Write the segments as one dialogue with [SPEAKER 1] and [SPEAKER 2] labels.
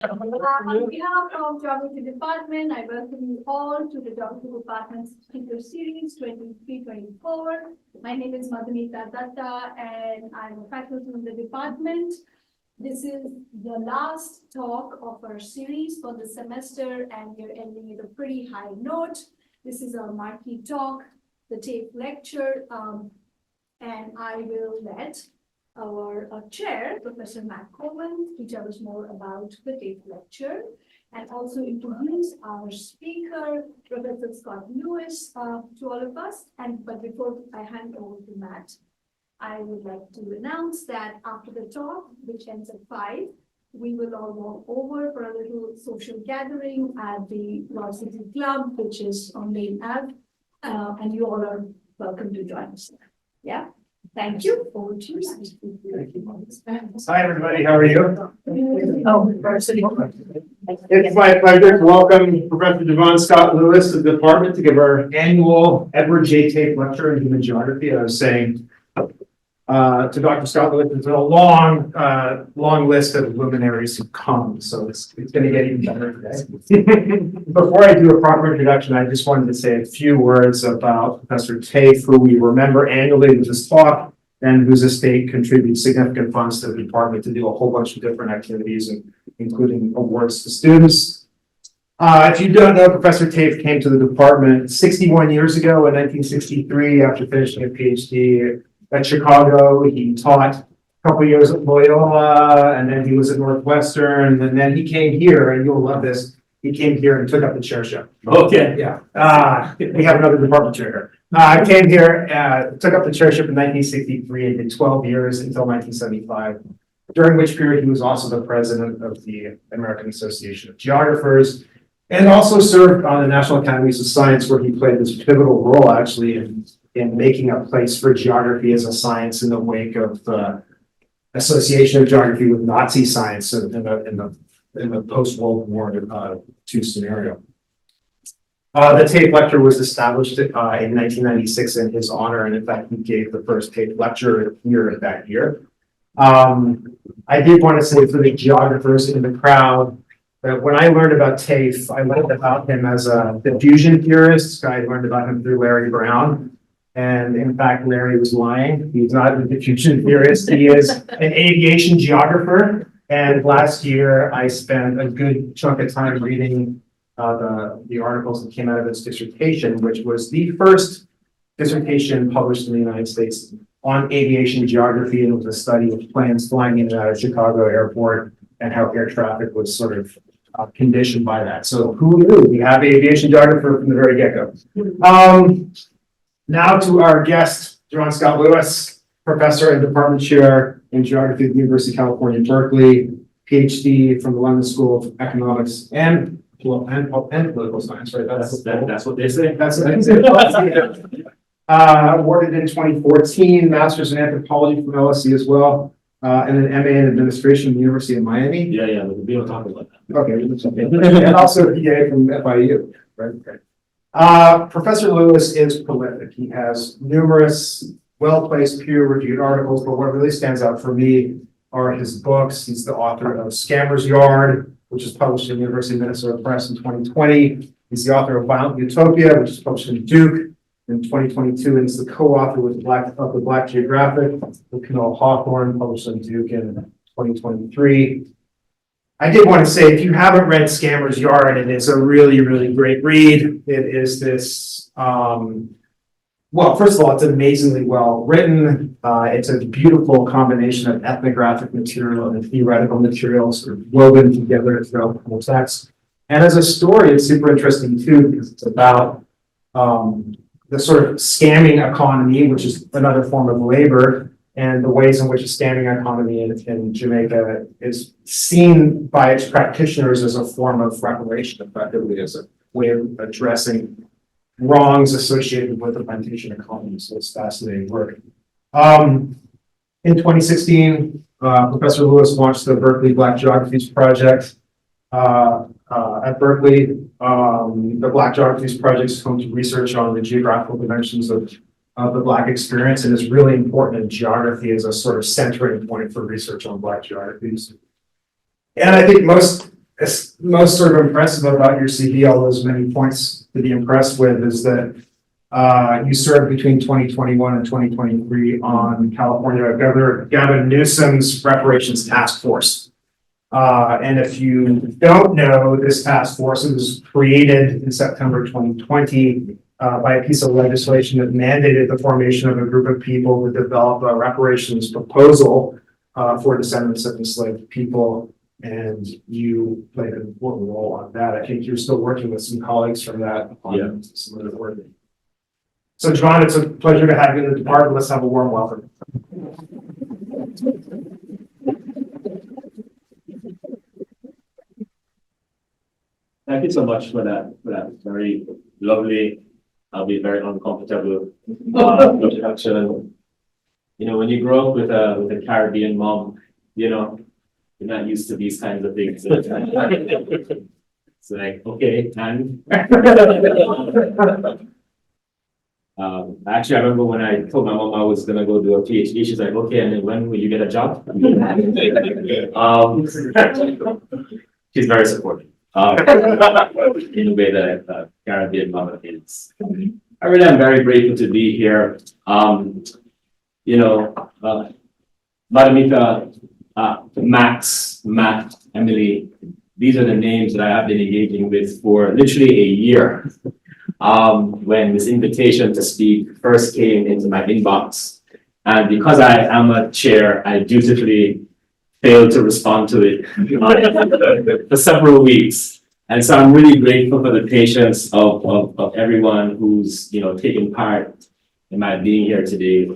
[SPEAKER 1] On behalf of Geography Department, I welcome you all to the Geography Department's speaker series 23-24. My name is Madhumita Datta and I'm a faculty in the department. This is the last talk of our series for the semester and we're ending at a pretty high note. This is our marquee talk, the Taaffe lecture, and I will let our chair, Professor Matt Coleman, to tell us more about the Taaffe lecture and also introduce our speaker, Professor Scott Lewis, to all of us. But before I hand over to Matt, I would like to announce that after the talk, which ends at 5, we will all walk over for a little social gathering at the Law City Club, which is on Main Ave, and you all are welcome to join us there. Yeah. Thank you. Over to you.
[SPEAKER 2] Hi, everybody. How are you?
[SPEAKER 1] Varsity.
[SPEAKER 2] It's my pleasure to welcome Professor Jovan Scott Lewis of the department to give our annual Edward J. Taaffe lecture in human geography. I was saying to Dr. Scott Lewis, there's a long list of luminaries who come, so it's going to get even better today. Before I do a proper introduction, I just wanted to say a few words about Professor Taaffe, who we remember annually with this talk, and whose estate contributes significant funds to the department to do a whole bunch of different activities, including awards to students. If you don't know, Professor Taaffe came to the department 61 years ago in 1963 after finishing a PhD at Chicago. He taught a couple years at Loyola, and then he was at Northwestern, and then he came here, and you'll love this. He came here and took up the chairship.
[SPEAKER 3] Okay.
[SPEAKER 2] Yeah. We have another department chair here. I came here, took up the chairship in 1963 and did 12 years until 1975, during which period he was also the president of the American Association of Geographers, and also served on the National Academies of Science, where he played this pivotal role actually in making a place for geography as a science in the wake of the association of geography with Nazi science in the post-World War II scenario. The Taaffe lecture was established in 1996 in his honor, and in fact, he gave the first Taaffe lecture here that year. I did want to say for the geographers in the crowd that when I learned about Taaffe, I learned about him as a diffusion theorist. I learned about him through Larry Brown. And in fact, Larry was lying. He's not a diffusion theorist. He is an aviation geographer. And last year, I spent a good chunk of time reading the articles that came out of his dissertation, which was the first dissertation published in the United States on aviation geography. And it was a study of planes flying in and out of Chicago airport and how air traffic was sort of conditioned by that. So who knew? We have an aviation geographer from the very get-go. Now to our guest, Jovan Scott Lewis, professor and department chair in geography at the University of California, Berkeley, PhD from the London School of Economics and political science, right?
[SPEAKER 3] That's what they say.
[SPEAKER 2] That's what they say. Awarded in 2014, master's in anthropology from LSE as well, and an MA in administration from the University of Miami.
[SPEAKER 3] Yeah, we'll be able to talk about that.
[SPEAKER 2] Okay, and also a PA from FIU, right? Okay. Professor Lewis is prolific. He has numerous well-placed peer-reviewed articles, but what really stands out for me are his books. He's the author of Scammer's Yard, which is published in the University of Minnesota Press in 2020. He's the author of Violent Utopia, which is published in Duke in 2022, and is the co-author with the Black Geographic with Camille Hawthorne, published in Duke in 2023. I did want to say, if you haven't read Scammer's Yard, it is a really, really great read. It is this, well, first of all, it's amazingly well written. It's a beautiful combination of ethnographic material and theoretical material sort of woven together throughout the whole text. And as a story, it's super interesting too, because it's about the sort of scamming economy, which is another form of labor, and the ways in which a scamming economy in Jamaica is seen by its practitioners as a form of reparation, effectively, as a way of addressing wrongs associated with the plantation economy. So it's fascinating work. In 2016, Professor Lewis launched the Berkley Black Geographies Project at Berkeley. The Black Geographies Project is home to research on the geographical dimensions of the Black experience, and is really important in geography as a sort of centering point for research on Black geographies. And I think most most sort of impressive about your CV, all those many points to be impressed with, is that you served between 2021 and 2023 on California Governor Gavin Newsom's reparations task force. And if you don't know, this task force was created in September 2020 by a piece of legislation that mandated the formation of a group of people to develop a reparations proposal for descendants of enslaved people. And you played an important role on that. I think you're still working with some colleagues from that on some of the work. So, Jovan, it's a pleasure to have you in the department. Let's have a warm welcome.
[SPEAKER 3] Thank you so much for that very lovely, I'll be very uncomfortable introduction. You know, when you grow up with a Caribbean mom, you know, you're not used to these kinds of things. It's like, okay, and actually, I remember when I told my mom I was gonna go do a PhD, she's like, okay, and then when will you get a job? She's very supportive. In a way that a Caribbean mother is. I really am very grateful to be here. You know, Madamita, Max, Matt, Emily, these are the names that I have been engaging with for literally a year. When this invitation to speak first came into my inbox, and because I am a chair, I dutifully failed to respond to it for several weeks. And so I'm really grateful for the patience of everyone who's, you know, taken part in my being here today.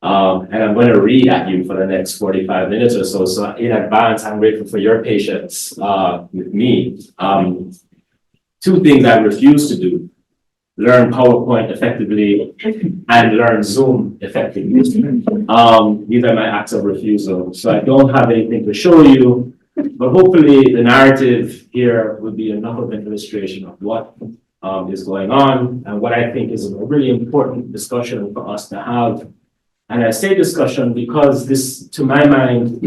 [SPEAKER 3] And I'm going to read at you for the next 45 minutes or so. So in advance, I'm grateful for your patience with me. Two things I refuse to do: learn PowerPoint effectively and learn Zoom effectively. These are my acts of refusal. So I don't have anything to show you, but hopefully the narrative here will be enough of an illustration of what is going on and what I think is a really important discussion for us to have. And I say discussion because this, to my mind,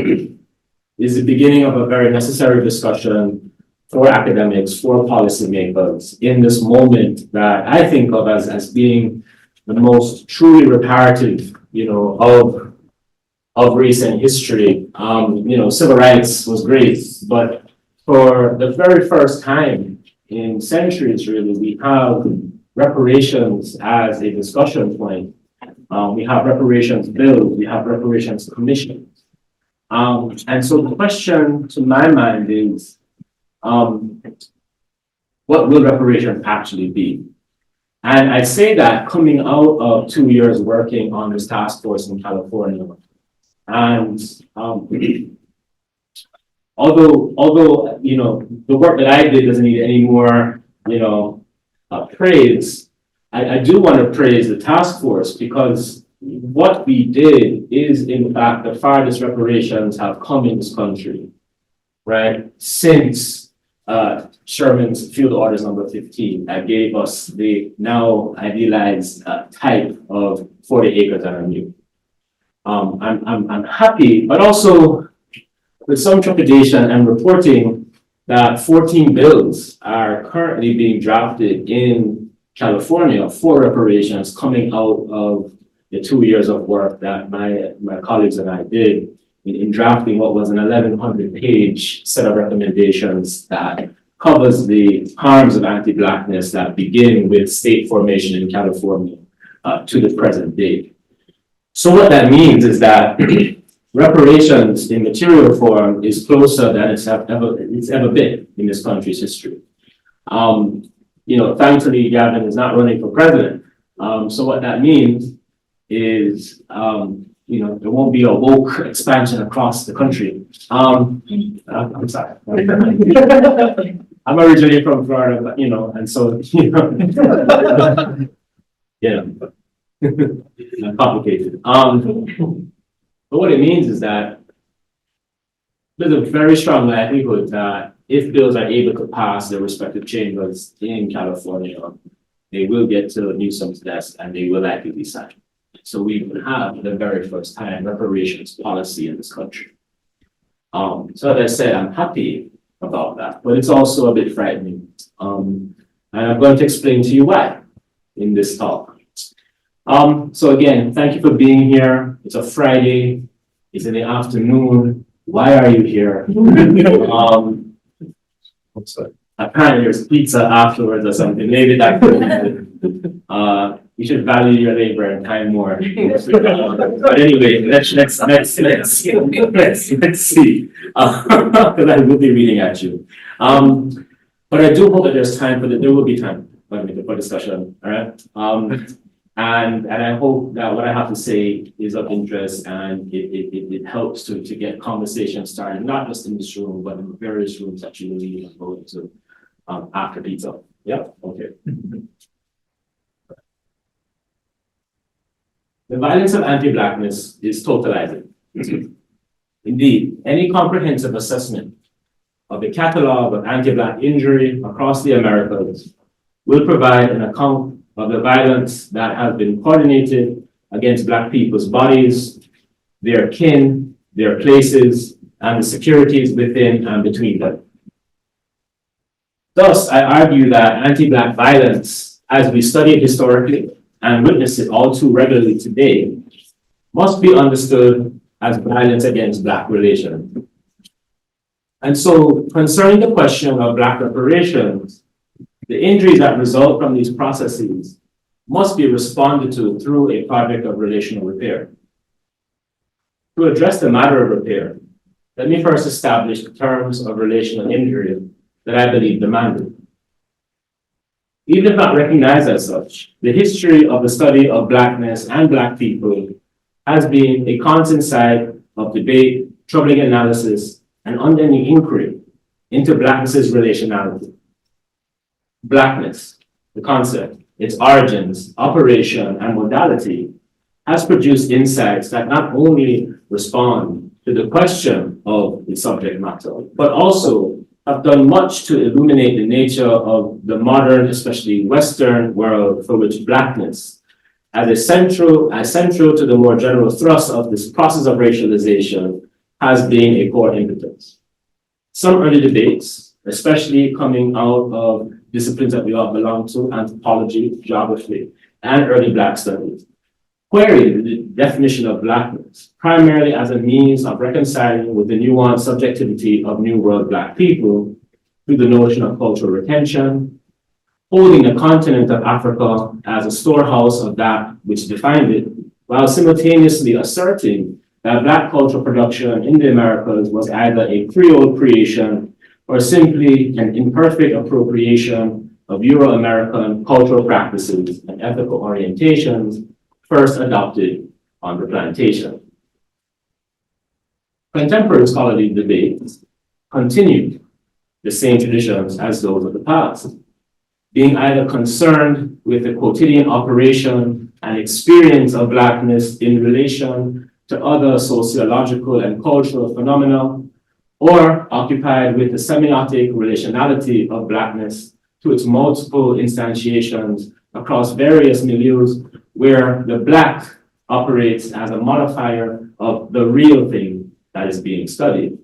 [SPEAKER 3] is the beginning of a very necessary discussion for academics, for policymakers, in this moment that I think of as being the most truly reparative, you know, of recent history. You know, civil rights was great, but for the very first time in centuries, really, we have reparations as a discussion point. We have reparations bills, we have reparations commissions. And so the question to my mind is, what will reparations actually be? And I say that coming out of 2 years working on this task force in California. And although you know, the work that I did doesn't need any more, you know, praise, I do want to praise the task force, because what we did is, in fact, the farthest reparations have come in this country, right? Since Sherman's Field Orders number 15 that gave us the now idealized type of 40 acres and a mule. I'm happy, but also with some trepidation and reporting that 14 bills are currently being drafted in California for reparations, coming out of the 2 years of work that my colleagues and I did in drafting what was an 1,100-page set of recommendations that covers the harms of anti-Blackness that begin with state formation in California to the present day. So what that means is that reparations in material form is closer than it's ever been in this country's history. You know, thankfully, Gavin is not running for president. So what that means is, you know, there won't be a woke expansion across the country. I'm sorry. I'm originally from Florida, but, you know, and so, you know, yeah, complicated. But what it means is that there's a very strong likelihood that if bills are able to pass their respective chambers in California, they will get to Newsom's desk and they will likely be signed. So we will have the very first time reparations policy in this country. So as I said, I'm happy, about that, but it's also a bit frightening. And I'm going to explain to you why in this talk. So again, thank you for being here. It's a Friday. It's in the afternoon. Why are you here? Apparently there's pizza afterwards or something. Maybe that could you should value your labor and time more. But anyway, let's see. Because I will be reading at you. But I do hope that there's time for there will be time for discussion. All right. And I hope that what I have to say is of interest and it helps to get conversation started, not just in this room, but in various rooms that you will leave and go into after pizza. Yeah, okay. The violence of anti-Blackness is totalizing. Indeed, any comprehensive assessment of the catalog of anti-Black injury across the Americas will provide an account of the violence that has been coordinated against Black people's bodies, their kin, their places, and the securities within and between them. Thus, I argue that anti-Black violence, as we study it historically and witness it all too regularly today, must be understood as violence against Black relations. And so, concerning the question of Black reparations, the injuries that result from these processes must be responded to through a project of relational repair. To address the matter of repair, let me first establish the terms of relational injury that I believe demanded. Even if not recognized as such, the history of the study of Blackness and Black people has been a constant site of debate, troubling analysis, and unending inquiry into Blackness's relationality. Blackness, the concept, its origins, operation, and modality, has produced insights that not only respond to the question of its subject matter, but also have done much to illuminate the nature of the modern, especially Western world for which Blackness, as central to the more general thrust of this process of racialization, has been a core impetus. Some early debates, especially coming out of disciplines that we all belong to, anthropology, geography, and early Black studies, queried the definition of Blackness, primarily as a means of reconciling with the nuanced subjectivity of New World Black people through the notion of cultural retention, holding the continent of Africa as a storehouse of that which defined it, while simultaneously asserting that Black cultural production in the Americas was either a Creole creation or simply an imperfect appropriation of Euro-American cultural practices and ethical orientations first adopted on the plantation. Contemporary scholarly debates continued the same traditions as those of the past, being either concerned with the quotidian operation and experience of Blackness in relation to other sociological and cultural phenomena, or occupied with the semiotic relationality of Blackness to its multiple instantiations across various milieus where the Black operates as a modifier of the real thing that is being studied.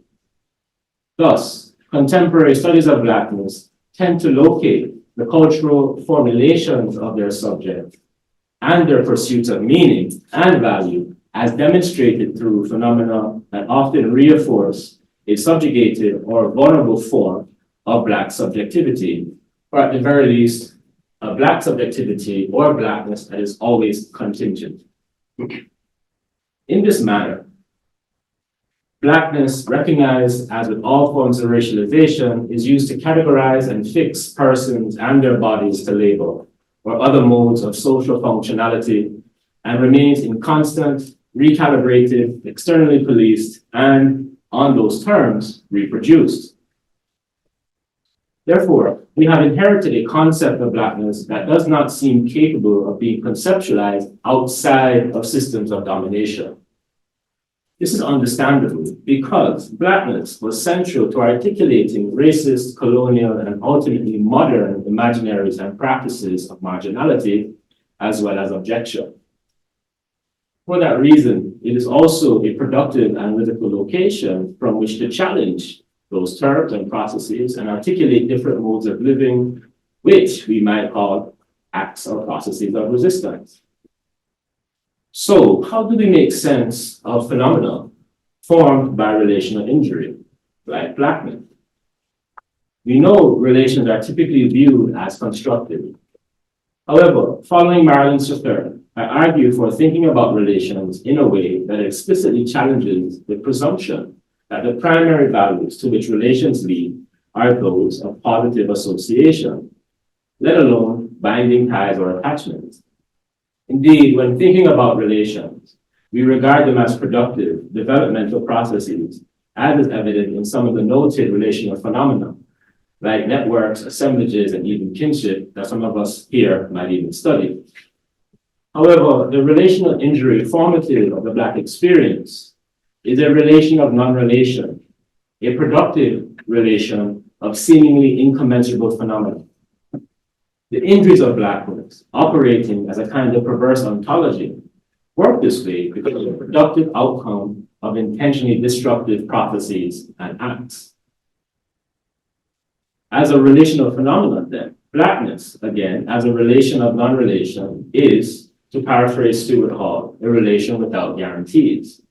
[SPEAKER 3] Thus, contemporary studies of Blackness tend to locate the cultural formulations of their subject and their pursuit of meaning and value as demonstrated through phenomena that often reinforce a subjugated or vulnerable form of Black subjectivity, or at the very least, a Black subjectivity or Blackness that is always contingent. In this manner, Blackness, recognized as with all forms of racialization, is used to categorize and fix persons and their bodies to labor or other modes of social functionality, and remains in constant, recalibrated, externally policed, and, on those terms, reproduced. Therefore, we have inherited a concept of Blackness that does not seem capable of being conceptualized outside of systems of domination. This is understandable because Blackness was central to articulating racist, colonial, and ultimately modern imaginaries and practices of marginality, as well as objection. For that reason, it is also a productive analytical location from which to challenge those terms and processes and articulate different modes of living, which we might call acts or processes of resistance. So how do we make sense of phenomena formed by relational injury, like Blackness? We know relations are typically viewed as constructive. However, following Marilyn III, I argue for thinking about relations in a way that explicitly challenges the presumption that the primary values to which relations lead are those of positive association, let alone binding ties or attachments. Indeed, when thinking about relations, we regard them as productive developmental processes, as is evident in some of the noted relational phenomena, like networks, assemblages, and even kinship that some of us here might even study. However, the relational injury formative of the Black experience is a relation of non-relation, a productive relation of seemingly incommensurable phenomena. The injuries of Blackness, operating as a kind of perverse ontology, work this way because of the productive outcome of intentionally destructive processes and acts. As a relational phenomenon, then, Blackness, again, as a relation of non-relation, is, to paraphrase Stuart Hall, a relation without guarantees.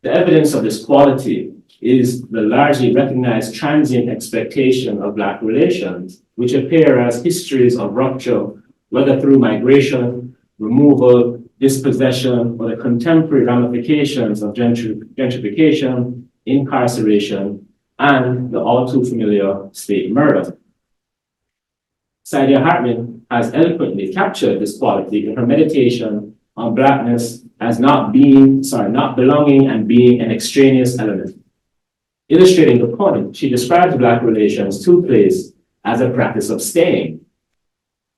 [SPEAKER 3] The evidence of this quality is the largely recognized transient expectation of Black relations, which appear as histories of rupture, whether through migration, removal, dispossession, or the contemporary ramifications of gentrification, incarceration, and the all too familiar state murder. Saidia Hartman has eloquently captured this quality in her meditation on Blackness as not belonging and being an extraneous element. Illustrating the point, she describes Black relations to place as a practice of staying.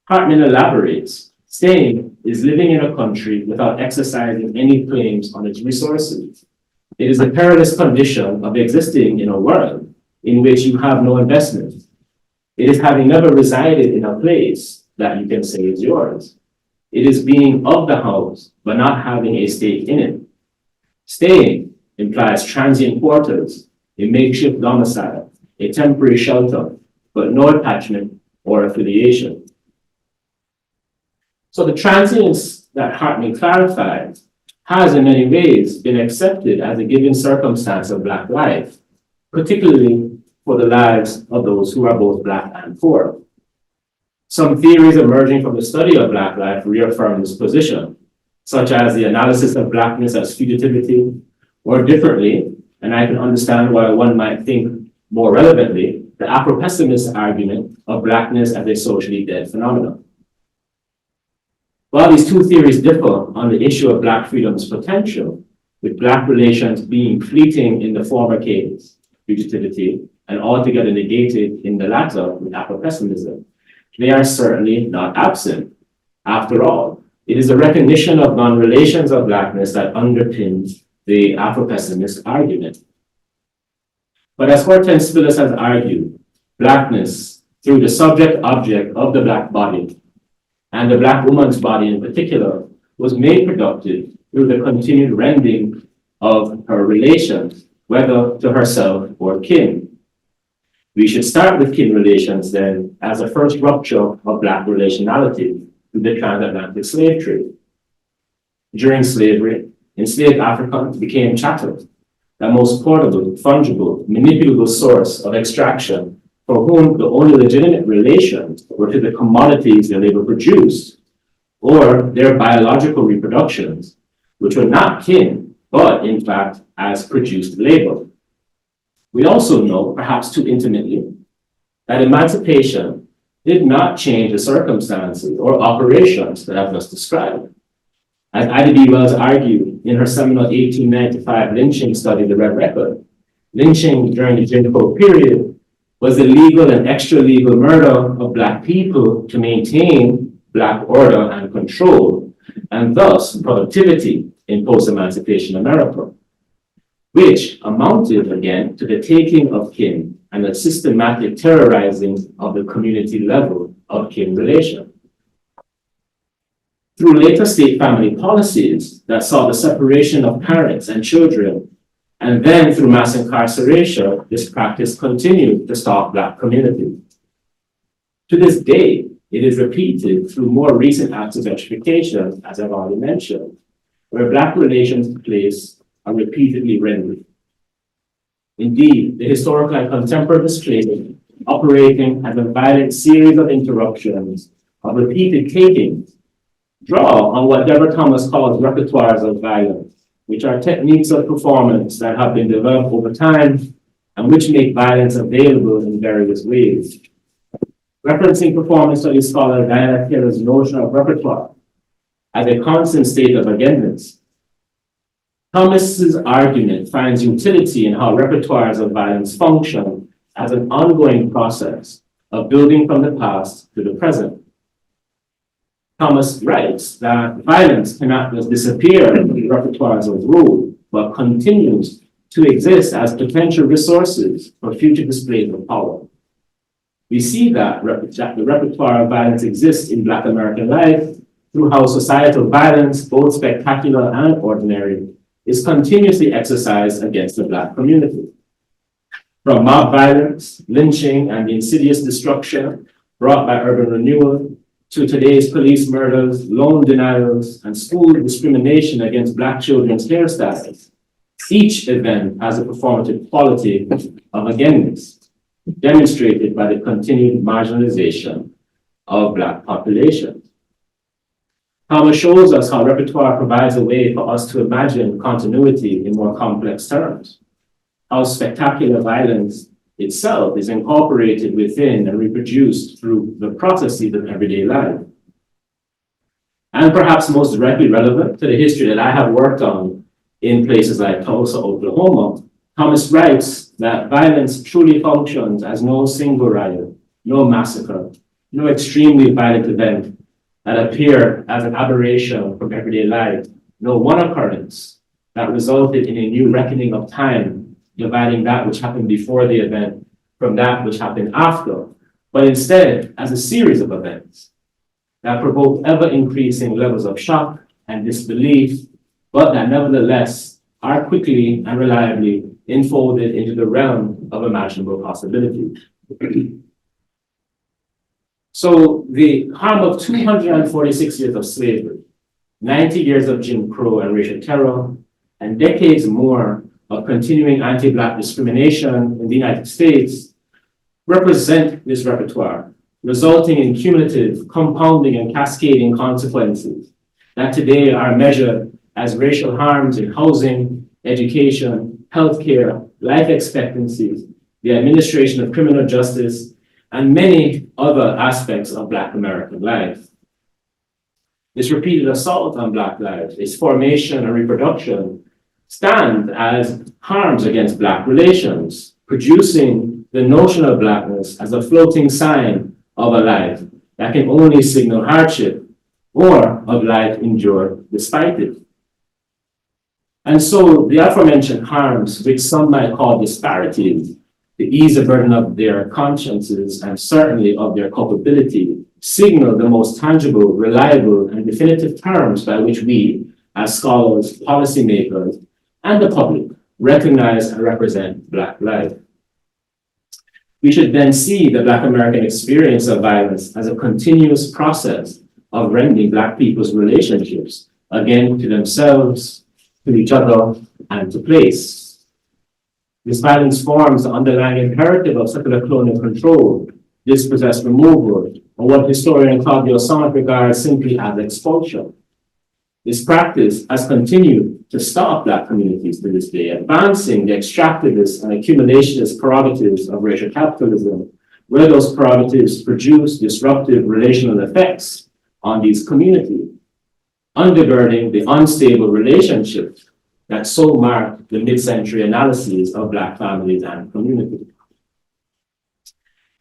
[SPEAKER 3] Hartman elaborates, staying is living in a country without exercising any claims on its resources. It is a perilous condition of existing in a world in which you have no investment. It is having never resided in a place that you can say is yours. It is being of the house, but not having a stake in it. Staying implies transient quarters, a makeshift domicile, a temporary shelter, but no attachment or affiliation. So the transience that Hartman clarified has in many ways been accepted as a given circumstance of Black life, particularly for the lives of those who are both Black and poor. Some theories emerging from the study of Black life reaffirm this position, such as the analysis of Blackness as fugitivity, or differently, and I can understand why one might think more relevantly, the Afro-pessimist argument of Blackness as a socially dead phenomenon. While these two theories differ on the issue of Black freedom's potential, with Black relations being fleeting in the former case, fugitivity, and altogether negated in the latter with Afro-pessimism, they are certainly not absent. After all, it is the recognition of non-relations of Blackness that underpins the Afro-pessimist argument. But as Hortense Spillis has argued, Blackness, through the subject-object of the Black body, and the Black woman's body in particular, was made productive through the continued rending of her relations, whether to herself or kin. We should start with kin relations then as a first rupture of Black relationality through the transatlantic slave trade. During slavery, enslaved Africans became chattel, the most portable, fungible, manipulable source of extraction for whom the only legitimate relations were to the commodities their labor produced, or their biological reproductions, which were not kin, but in fact as produced labor. We also know, perhaps too intimately, that emancipation did not change the circumstances or operations that I've just described. As Ida B. Wells argued in her seminal 1895 lynching study, The Red Record, lynching during the Jim Crow period was the legal and extra-legal murder of Black people to maintain Black order and control, and thus productivity in post-emancipation America, which amounted again to the taking of kin and the systematic terrorizing of the community level of kin relation. Through later state family policies that saw the separation of parents and children And then through mass incarceration, this practice continued to stalk Black communities. To this day, it is repeated through more recent acts of gentrification, as I've already mentioned, where Black relations place are repeatedly rendered. Indeed, the historical and contemporary displacement operating as a violent series of interruptions of repeated takings draw on what Deborah Thomas calls repertoires of violence, which are techniques of performance that have been developed over time and which make violence available in various ways. Referencing performance studies scholar Diana Taylor's notion of repertoire as a constant state of against, Thomas's argument finds utility in how repertoires of violence function as an ongoing process of building from the past to the present. Thomas writes that violence cannot just disappear in the repertoires of rule, but continues to exist as potential resources for future displays of power. We see that the repertoire of violence exists in Black American life through how societal violence, both spectacular and ordinary, is continuously exercised against the Black community. From mob violence, lynching, and insidious destruction brought by urban renewal, to today's police murders, loan denials, and school discrimination against Black children's hairstyles, each event has a performative quality of against, demonstrated by the continued marginalization of Black populations. Thomas shows us how repertoire provides a way for us to imagine continuity in more complex terms, how spectacular violence itself is incorporated within and reproduced through the processes of everyday life. And perhaps most directly relevant to the history that I have worked on in places like Tulsa, Oklahoma, Thomas writes that violence truly functions as no single riot, no massacre, no extremely violent event that appear as an aberration from everyday life, no one occurrence that resulted in a new reckoning of time, dividing that which happened before the event from that which happened after, but instead as a series of events that provoke ever-increasing levels of shock and disbelief, but that nevertheless are quickly and reliably enfolded into the realm of imaginable possibility. So the harm of 246 years of slavery, 90 years of Jim Crow and racial terror, and decades more of continuing anti-Black discrimination in the United States represent this repertoire, resulting in cumulative, compounding, and cascading consequences that today are measured as racial harms in housing, education, healthcare, life expectancies, the administration of criminal justice, and many other aspects of Black American life. This repeated assault on Black lives, its formation and reproduction, stand as harms against Black relations, producing the notion of Blackness as a floating sign of a life that can only signal hardship or of life endured despite it. And so the aforementioned harms, which some might call disparities, to ease the burden of their consciences and certainly of their culpability, signal the most tangible, reliable, and definitive terms by which we, as scholars, policymakers, and the public, recognize and represent Black life. We should then see the Black American experience of violence as a continuous process of rending Black people's relationships, again, to themselves, to each other, and to place. This violence forms the underlying imperative of secular colonial control, dispossessed removal, or what historian Claudio Sant regards simply as expulsion. This practice has continued to stop Black communities to this day, advancing the extractivist and accumulationist prerogatives of racial capitalism, where those prerogatives produce disruptive relational effects on these communities, undergirding the unstable relationships that so marked the mid-century analyses of Black families and communities.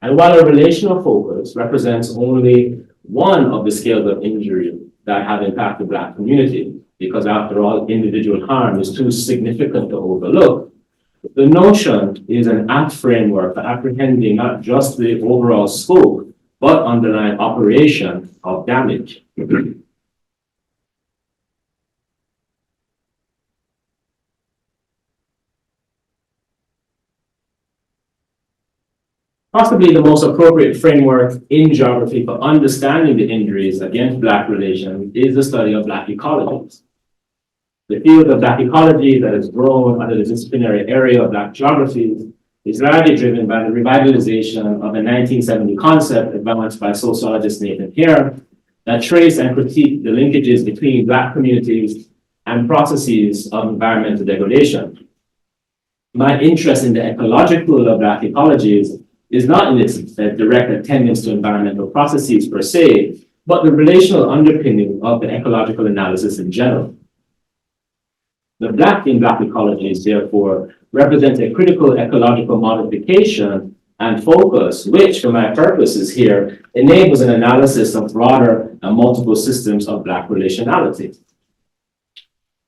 [SPEAKER 3] And while a relational focus represents only one of the scales of injury that have impacted Black community, because after all, individual harm is too significant to overlook, the notion is an apt framework for apprehending not just the overall scope, but underlying operation of damage. Possibly the most appropriate framework in geography for understanding the injuries against Black relations is the study of Black ecologies. The field of Black ecology that has grown under the disciplinary area of Black geography is largely driven by the revitalization of a 1970 concept advanced by sociologist Nathan Hare that trace and critique the linkages between Black communities and processes of environmental degradation. My interest in the ecological of Black ecologies is not in its direct attendance to environmental processes per se, but the relational underpinning of the ecological analysis in general. The Black in Black ecologies, therefore, represent a critical ecological modification and focus, which, for my purposes here, enables an analysis of broader and multiple systems of Black relationality.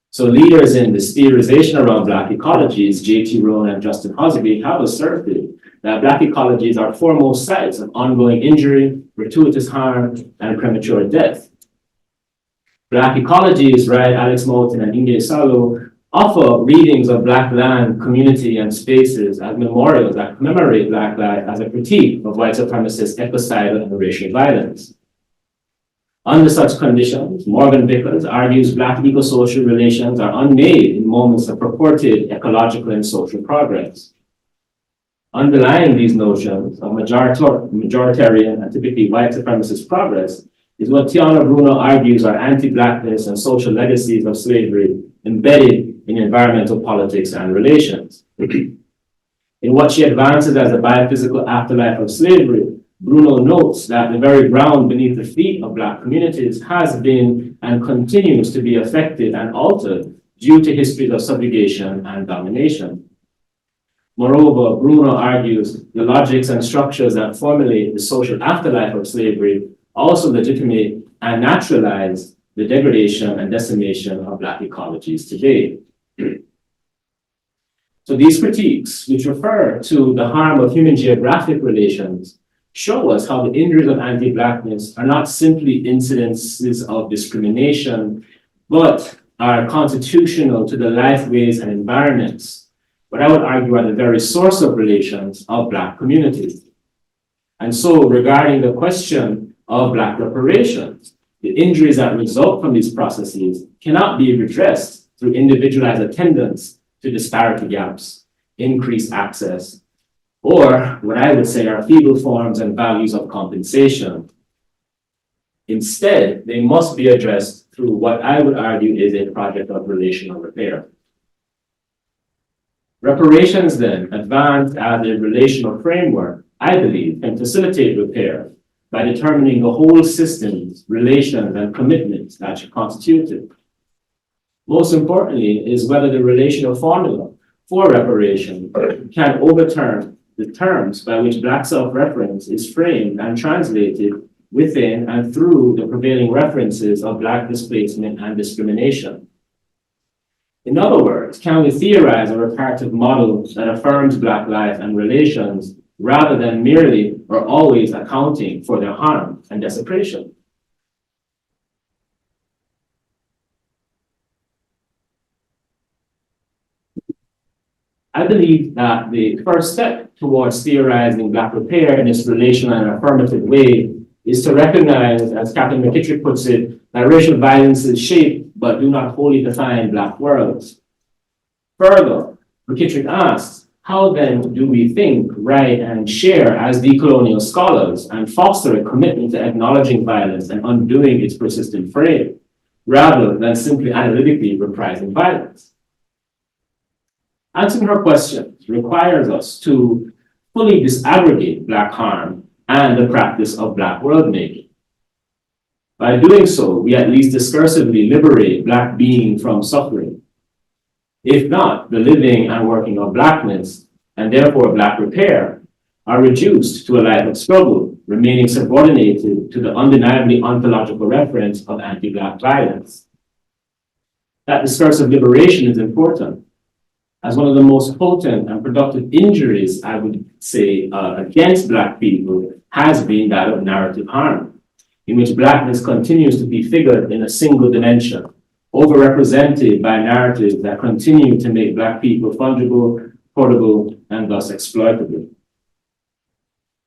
[SPEAKER 3] So leaders in this theorization around Black ecologies, J.T. Rohn and Justin Hosby, have asserted that Black ecologies are foremost sites of ongoing injury, gratuitous harm, and premature death. Black ecologies, right, Alex Moulton and Inge Salo, offer readings of Black land, community, and spaces as memorials that commemorate Black life as a critique of white supremacist ecocidal and racial violence. Under such conditions, Morgan Vickers argues Black eco-social relations are unmade in moments of purported ecological and social progress. Underlying these notions of majoritarian and typically white supremacist progress is what Tiana Bruno argues are anti-Blackness and social legacies of slavery embedded in environmental politics and relations. In what she advances as a biophysical afterlife of slavery, Bruno notes that the very ground beneath the feet of Black communities has been and continues to be affected and altered due to histories of subjugation and domination. Moreover, Bruno argues the logics and structures that formulate the social afterlife of slavery also legitimate and naturalize the degradation and decimation of Black ecologies today. So these critiques, which refer to the harm of human geographic relations, show us how the injuries of anti-Blackness are not simply incidences of discrimination, but are constitutional to the lifeways and environments, what I would argue are the very source of relations of Black communities. And so regarding the question of Black reparations, the injuries that result from these processes cannot be redressed through individualized attendance to disparity gaps, increased access, or what I would say are feeble forms and values of compensation. Instead, they must be addressed through what I would argue is a project of relational repair. Reparations then, advanced as a relational framework, I believe, can facilitate repair by determining the whole systems, relations, and commitments that should constitute it. Most importantly is whether the relational formula for reparation can overturn the terms by which Black self-reference is framed and translated within and through the prevailing references of Black displacement and discrimination. In other words, can we theorize a reparative model that affirms Black life and relations rather than merely or always accounting for their harm and desecration? I believe that the first step towards theorizing Black repair in its relational and affirmative way is to recognize, as Captain McKittrick puts it, that racial violence shape but do not wholly define Black worlds. Further, McKittrick asks, how then do we think, write, and share as decolonial scholars and foster a commitment to acknowledging violence and undoing its persistent frame, rather than simply analytically reprising violence? Answering her questions requires us to fully disaggregate Black harm and the practice of Black world making. By doing so, we at least discursively liberate Black being from suffering. If not, the living and working of Blackness, and therefore Black repair, are reduced to a life of struggle, remaining subordinated to the undeniably ontological reference of anti-Black violence. That discursive liberation is important, as one of the most potent and productive injuries, I would say, against Black people has been that of narrative harm, in which Blackness continues to be figured in a single dimension, overrepresented by narratives that continue to make Black people fungible, portable, and thus exploitable.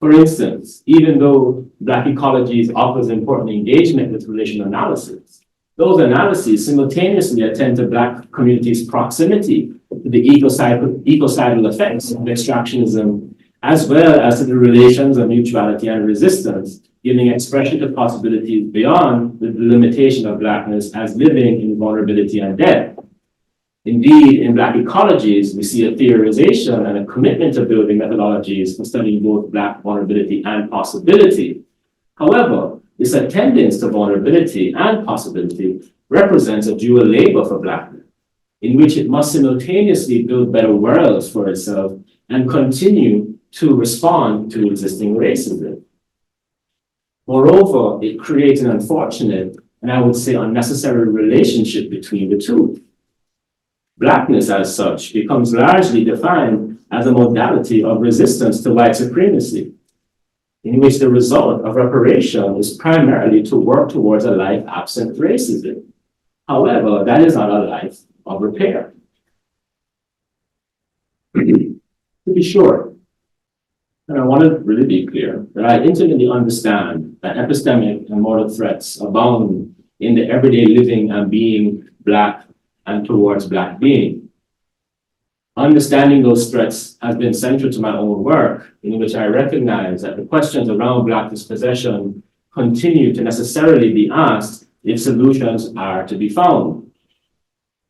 [SPEAKER 3] For instance, even though Black ecologies offers important engagement with relational analysis, those analyses simultaneously attend to Black communities' proximity to the ecocidal effects of extractionism, as well as to the relations of mutuality and resistance, giving expression to possibilities beyond the limitation of Blackness as living in vulnerability and death. Indeed, in Black ecologies, we see a theorization and a commitment to building methodologies for studying both Black vulnerability and possibility. However, this attendance to vulnerability and possibility represents a dual labor for Blackness, in which it must simultaneously build better worlds for itself and continue to respond to existing racism. Moreover, it creates an unfortunate, and I would say unnecessary relationship between the two. Blackness, as such, becomes largely defined as a modality of resistance to white supremacy, in which the result of reparation is primarily to work towards a life absent racism. However, that is not a life of repair. To be sure, and I want to really be clear, that I intimately understand that epistemic and moral threats abound in the everyday living and being Black and towards Black being. Understanding those threats has been central to my own work, in which I recognize that the questions around Black dispossession continue to necessarily be asked if solutions are to be found.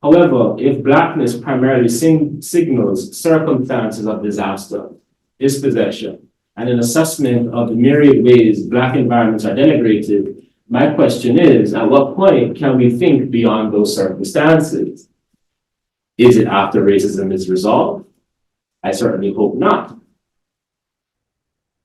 [SPEAKER 3] However, if Blackness primarily signals circumstances of disaster, dispossession, and an assessment of the myriad ways Black environments are denigrated, my question is, at what point can we think beyond those circumstances? Is it after racism is resolved? I certainly hope not.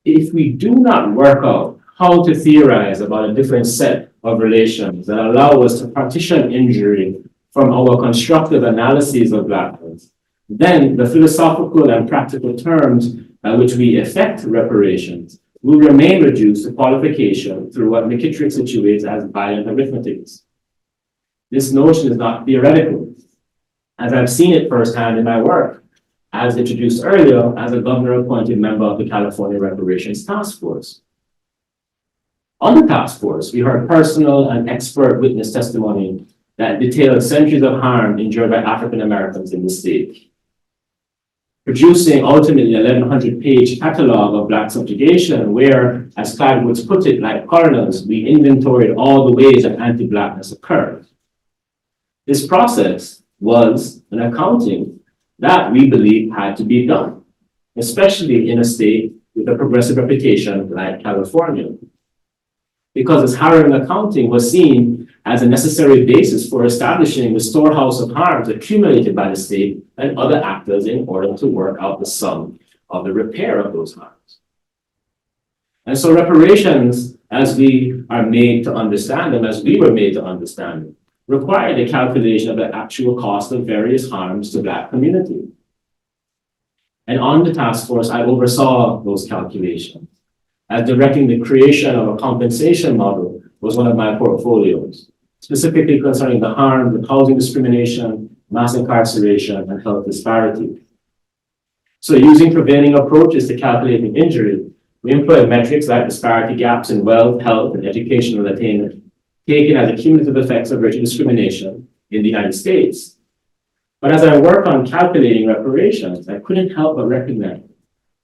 [SPEAKER 3] If we do not work out how to theorize about a different set of relations that allow us to partition injury from our constructive analyses of Blackness, then the philosophical and practical terms by which we effect reparations will remain reduced to qualification through what McKittrick situates as violent arithmetic. This notion is not theoretical, as I've seen it firsthand in my work, as introduced earlier as a governor-appointed member of the California Reparations Task Force. On the task force, we heard personal and expert witness testimony that detailed centuries of harm endured by African Americans in the state, producing ultimately an 1,100-page catalog of Black subjugation, where, as Clive Woods put it, like coroners, we inventoried all the ways that anti-Blackness occurred. This process was an accounting that we believe had to be done, especially in a state with a progressive reputation like California, because this harrowing accounting was seen as a necessary basis for establishing the storehouse of harms accumulated by the state and other actors in order to work out the sum of the repair of those harms. And so reparations, as we are made to understand them, as we were made to understand them, required a calculation of the actual cost of various harms to Black community. And on the task force, I oversaw those calculations, as directing the creation of a compensation model was one of my portfolios, specifically concerning the harm of housing discrimination, mass incarceration, and health disparity. So using prevailing approaches to calculating injury, we employed metrics like disparity gaps in wealth, health, and educational attainment, taken as the cumulative effects of racial discrimination in the United States. But as I worked on calculating reparations, I couldn't help but recognize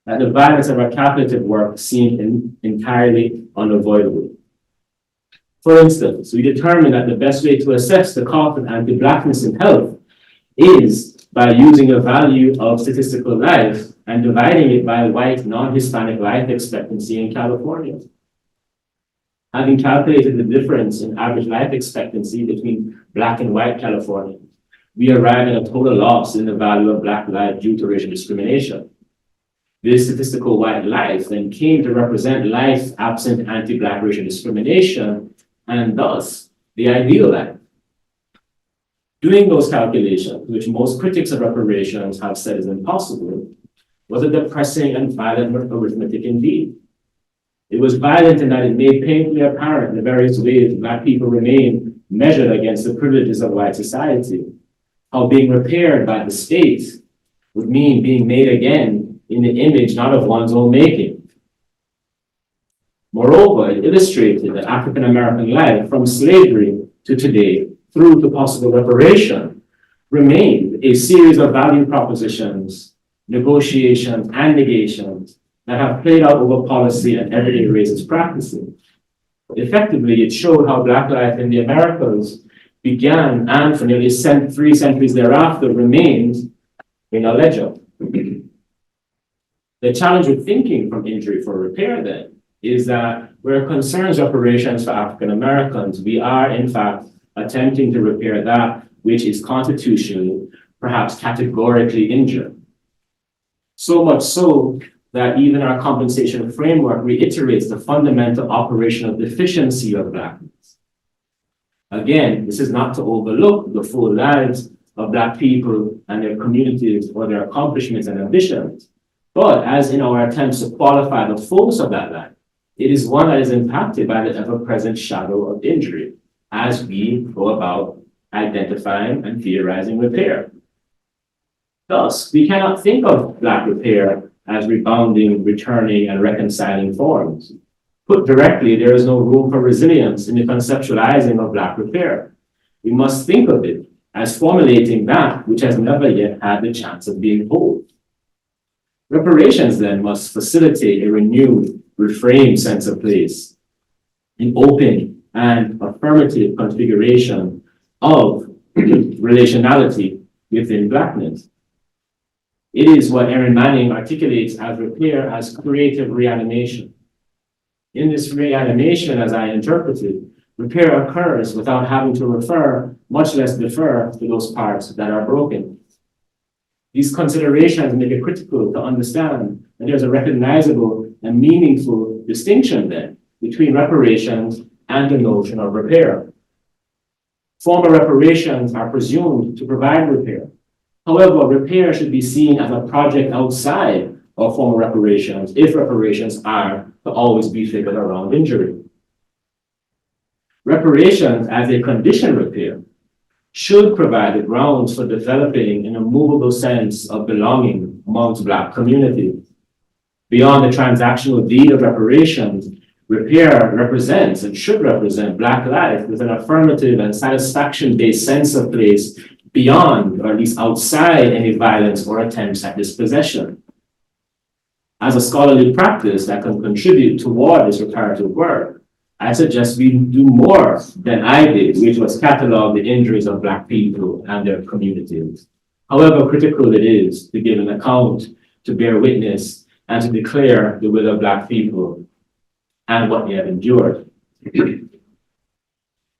[SPEAKER 3] that the violence of our calculative work seemed entirely unavoidable. For instance, we determined that the best way to assess the cost of anti-Blackness in health is by using a value of statistical life and dividing it by white non-Hispanic life expectancy in California. Having calculated the difference in average life expectancy between Black and white Californians, we arrived at a total loss in the value of Black life due to racial discrimination. This statistical white life then came to represent life absent anti-Black racial discrimination, and thus the ideal life. Doing those calculations, which most critics of reparations have said is impossible, was a depressing and violent arithmetic indeed. It was violent in that it made painfully apparent the various ways Black people remain measured against the privileges of white society, how being repaired by the state would mean being made again in the image not of one's own making. Moreover, it illustrated that African American life from slavery to today through to possible reparation remained a series of value propositions, negotiations, and negations that have played out over policy and everyday racist practices. Effectively, it showed how Black life in the Americas began and for nearly 3 centuries thereafter remained in a ledger. The challenge with thinking from injury for repair then is that where it concerns reparations for African Americans, we are in fact attempting to repair that which is constitutionally, perhaps categorically injured. So much so that even our compensation framework reiterates the fundamental operational deficiency of Blackness. Again, this is not to overlook the full lives of Black people and their communities or their accomplishments and ambitions, but as in our attempts to qualify the fullness of that life, it is one that is impacted by the ever-present shadow of injury as we go about identifying and theorizing repair. Thus, we cannot think of Black repair as rebounding, returning, and reconciling forms. Put directly, there is no room for resilience in the conceptualizing of Black repair. We must think of it as formulating that which has never yet had the chance of being whole. Reparations then must facilitate a renewed, reframed sense of place, an open and affirmative configuration of relationality within Blackness. It is what Erin Manning articulates as repair as creative reanimation. In this reanimation, as I interpret it, repair occurs without having to refer, much less defer, to those parts that are broken. These considerations make it critical to understand that there's a recognizable and meaningful distinction then between reparations and the notion of repair. Former reparations are presumed to provide repair. However, repair should be seen as a project outside of former reparations if reparations are to always be figured around injury. Reparations as a condition repair should provide the grounds for developing an immovable sense of belonging amongst Black communities. Beyond the transactional deed of reparations, repair represents and should represent Black life with an affirmative and satisfaction-based sense of place beyond, or at least outside, any violence or attempts at dispossession. As a scholarly practice that can contribute toward this reparative work, I suggest we do more than I did, which was catalog the injuries of Black people and their communities. However critical it is to give an account, to bear witness, and to declare the will of Black people and what they have endured.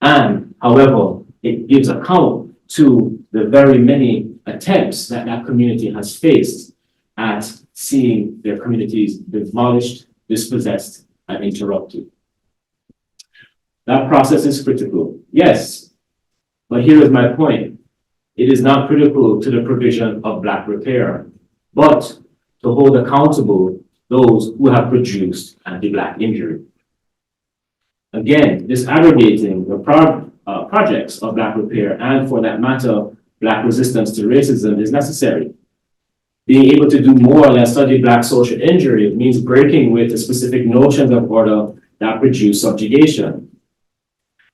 [SPEAKER 3] And, however, it gives account to the very many attempts that that community has faced at seeing their communities demolished, dispossessed, and interrupted. That process is critical, yes, but here is my point. It is not critical to the provision of Black repair, but to hold accountable those who have produced anti-Black injury. Again, disaggregating the projects of Black repair and, for that matter, Black resistance to racism is necessary. Being able to do more than study Black social injury means breaking with the specific notions of order that produce subjugation.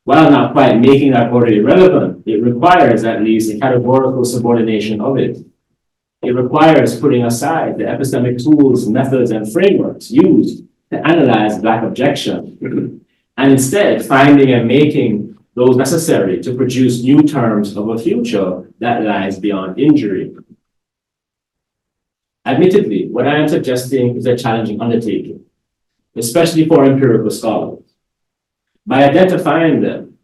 [SPEAKER 3] While not quite making that order irrelevant, it requires at least a categorical subordination of it. It requires putting aside the epistemic tools, methods, and frameworks used to analyze Black objection, and instead finding and making those necessary to produce new terms of a future that lies beyond injury. Admittedly, what I am suggesting is a challenging undertaking, especially for empirical scholars. By identifying them,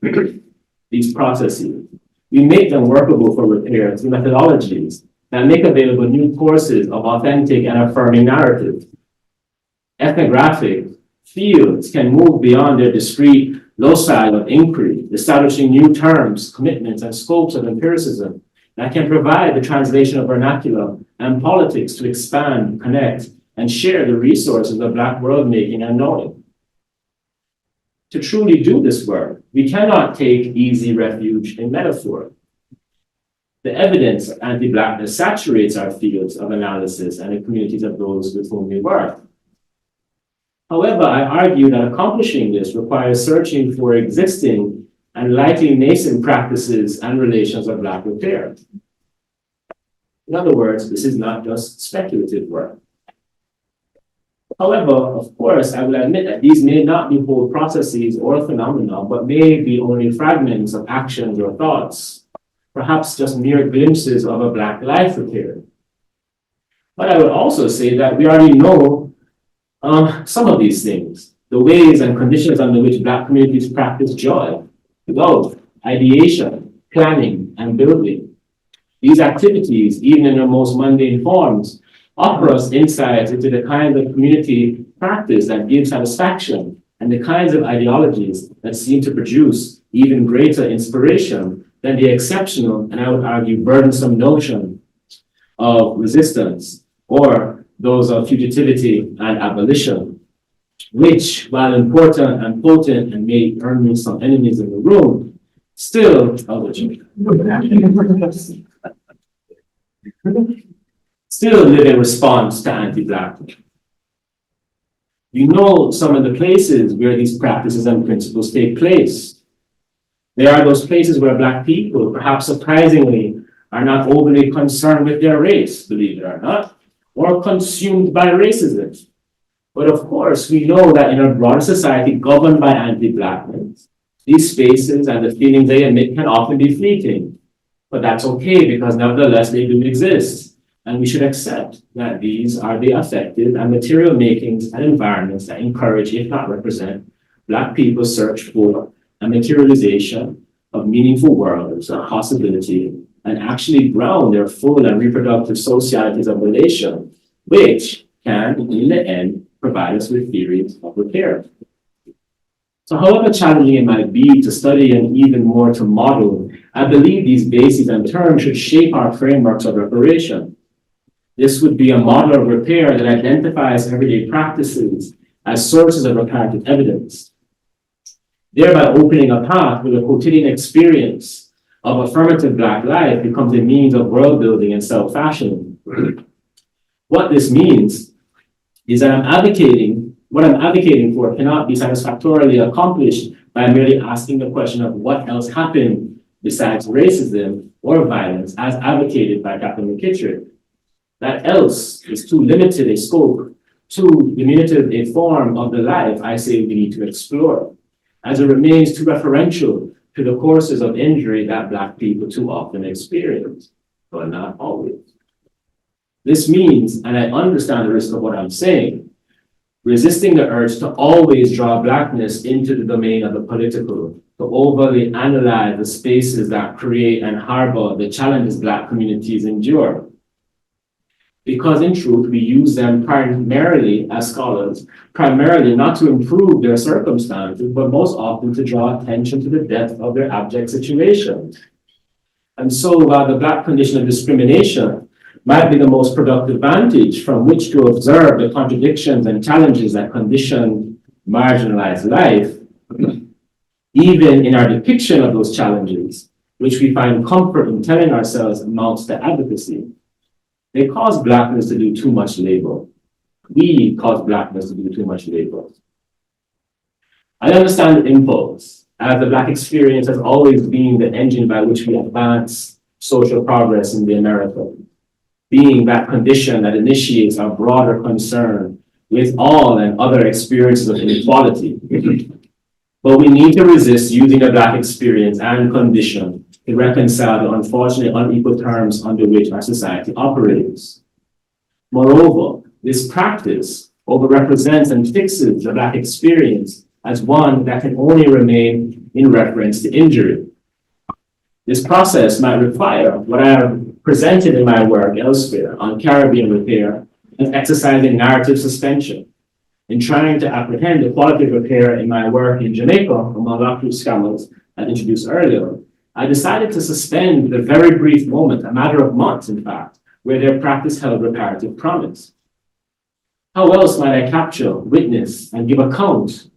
[SPEAKER 3] these processes, we make them workable for repair through methodologies that make available new courses of authentic and affirming narrative. Ethnographic fields can move beyond their discrete loci of inquiry, establishing new terms, commitments, and scopes of empiricism that can provide the translation of vernacular and politics to expand, connect, and share the resources of Black world making and knowing. To truly do this work, we cannot take easy refuge in metaphor. The evidence of anti-Blackness saturates our fields of analysis and the communities of those with whom we work. However, I argue that accomplishing this requires searching for existing and likely nascent practices and relations of Black repair. In other words, this is not just speculative work. However, of course, I will admit that these may not be whole processes or phenomena, but may be only fragments of actions or thoughts, perhaps just mere glimpses of a Black life repair. But I would also say that we already know some of these things, the ways and conditions under which Black communities practice joy, love, ideation, planning, and building. These activities, even in their most mundane forms, offer us insights into the kind of community practice that gives satisfaction and the kinds of ideologies that seem to produce even greater inspiration than the exceptional, and I would argue burdensome notion of resistance or those of fugitivity and abolition, which, while important and potent and may earn me some enemies in the room, still live in response to anti-Black. You know some of the places where these practices and principles take place. There are those places where Black people, perhaps surprisingly, are not overly concerned with their race, believe it or not, or consumed by racism. But of course, we know that in a broader society governed by anti-Blackness, these spaces and the feelings they emit can often be fleeting. But that's okay, because nevertheless they do exist. And we should accept that these are the affective and material makings and environments that encourage, if not represent, Black people's search for a materialization of meaningful worlds and possibility, and actually ground their full and reproductive societies of relation, which can, in the end, provide us with theories of repair. So however challenging it might be to study and even more to model, I believe these bases and terms should shape our frameworks of reparation. This would be a model of repair that identifies everyday practices as sources of reparative evidence, thereby opening a path where the quotidian experience of affirmative Black life becomes a means of world building and self-fashioning. What this means is that what I'm advocating for cannot be satisfactorily accomplished by merely asking the question of what else happened besides racism or violence as advocated by Captain McKittrick. That else is too limited a scope, too diminutive a form of the life I say we need to explore, as it remains too referential to the courses of injury that Black people too often experience, but not always. This means, and I understand the risk of what I'm saying, resisting the urge to always draw Blackness into the domain of the political, to overly analyze the spaces that create and harbor the challenges Black communities endure. Because in truth, we use them primarily as scholars, primarily not to improve their circumstances, but most often to draw attention to the depth of their abject situation. And so while the Black condition of discrimination might be the most productive vantage from which to observe the contradictions and challenges that condition marginalized life, even in our depiction of those challenges, which we find comfort in telling ourselves amounts to advocacy, they cause Blackness to do too much labor. We cause Blackness to do too much labor. I understand the impulse, as the Black experience has always been the engine by which we advance social progress in the America, being that condition that initiates our broader concern with all and other experiences of inequality. But we need to resist using the Black experience and condition to reconcile the unfortunately unequal terms under which our society operates. Moreover, this practice overrepresents and fixes the Black experience as one that can only remain in reference to injury. This process might require what I have presented in my work elsewhere on Caribbean repair as exercising narrative suspension. In trying to apprehend the quality of repair in my work in Jamaica, among Black scholars I introduced earlier, I decided to suspend the very brief moment, a matter of months in fact, where their practice held reparative promise. How else might I capture, witness, and give account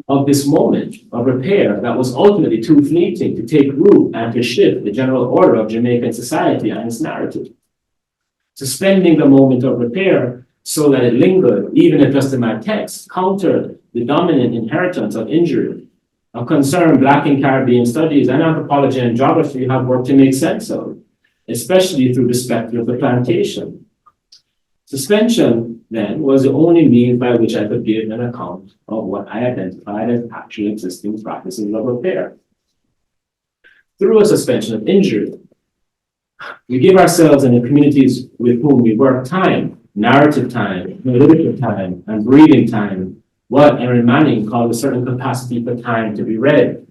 [SPEAKER 3] of this moment of repair that was ultimately too fleeting to take root and to shift the general order of Jamaican society and its narrative? Suspending the moment of repair so that it lingered, even if just in my text, countered the dominant inheritance of injury, a concern Black and Caribbean studies and anthropology and geography have worked to make sense of, especially through the spectrum of the plantation. Suspension, then, was the only means by which I could give an account of what I identified as actually existing practices of repair. Through a suspension of injury, we give ourselves and the communities with whom we work time, narrative time, analytical time, and breathing time, what Erin Manning called a certain capacity for time to be read.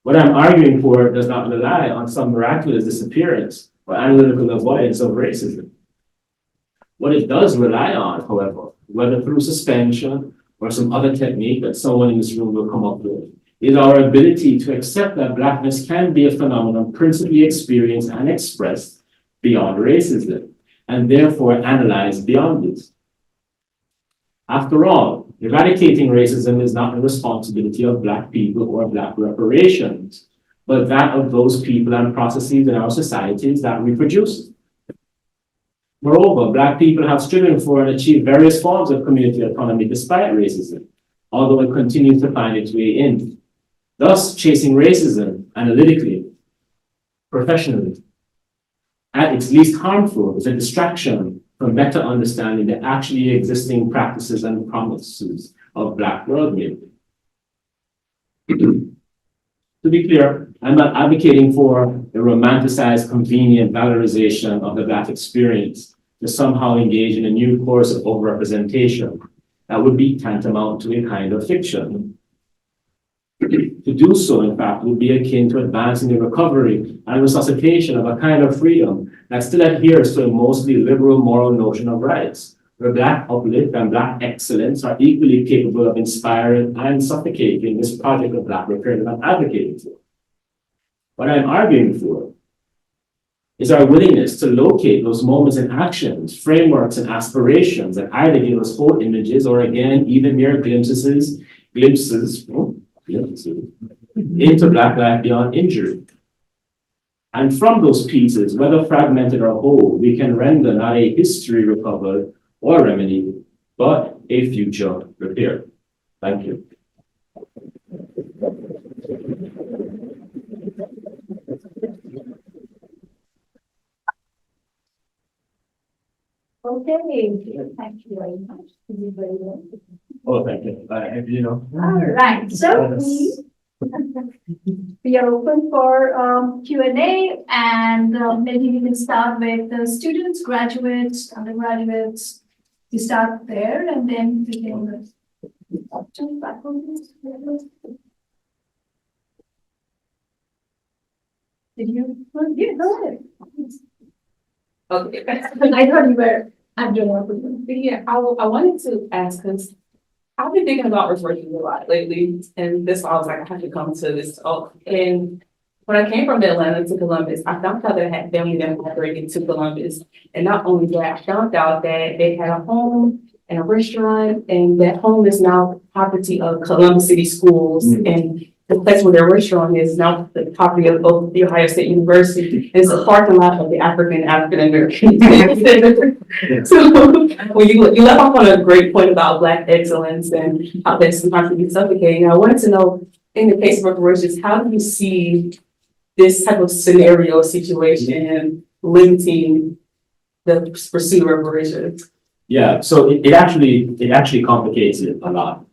[SPEAKER 3] What I'm arguing for does not rely on some miraculous disappearance or analytical avoidance of racism. What it does rely on, however, whether through suspension or some other technique that someone in this room will come up with, is our ability to accept that Blackness can be a phenomenon principally experienced and expressed beyond racism, and therefore analyzed beyond it. After all, eradicating racism is not the responsibility of Black people or Black reparations, but that of those people and processes in our societies that reproduce. Moreover, Black people have striven for and achieved various forms of community autonomy despite racism, although it continues to find its way in. Thus, chasing racism analytically, professionally, at its least harmful is a distraction from better understanding the actually existing practices and promises of Black worldview. To be clear, I'm not advocating for a romanticized, convenient valorization of the Black experience to somehow engage in a new course of overrepresentation that would be tantamount to a kind of fiction. To do so, in fact, would be akin to advancing the recovery and resuscitation of a kind of freedom that still adheres to a mostly liberal moral notion of rights, where Black uplift and Black excellence are equally capable of inspiring and suffocating this project of Black repair that I'm advocating for. What I'm arguing for is our willingness to locate those moments and actions, frameworks and aspirations that either give us whole images or again, even mere glimpses into Black life beyond injury. And from those pieces, whether fragmented or whole, we can render not a history recovered or remedy, but a future repair. Thank you.
[SPEAKER 1] Okay, thank you very much.
[SPEAKER 3] Oh, thank you.
[SPEAKER 1] All right, so we are open for Q&A, and maybe we can start with the students, graduates, undergraduates. We start there, and then we can up to faculty. Did you? Yeah, go ahead.
[SPEAKER 4] Okay.
[SPEAKER 1] I thought you were. I'm doing
[SPEAKER 4] But yeah, I wanted to ask, because I've been thinking about reparations a lot lately, and this I was like, I have to come to this talk. And when I came from Atlanta to Columbus, I found out that I had family that migrated to Columbus. And not only that, I found out that they had a home and a restaurant, and that home is now property of Columbus City Schools. And the place where their restaurant is now the property of the Ohio State University. And it's a parking lot of the African American. So when you left off on a great point about Black excellence and how that sometimes can be suffocating, I wanted to know, in the case of reparations, how do you see this type of scenario situation limiting the pursuit of reparations?
[SPEAKER 3] Yeah, so it actually complicates it a lot.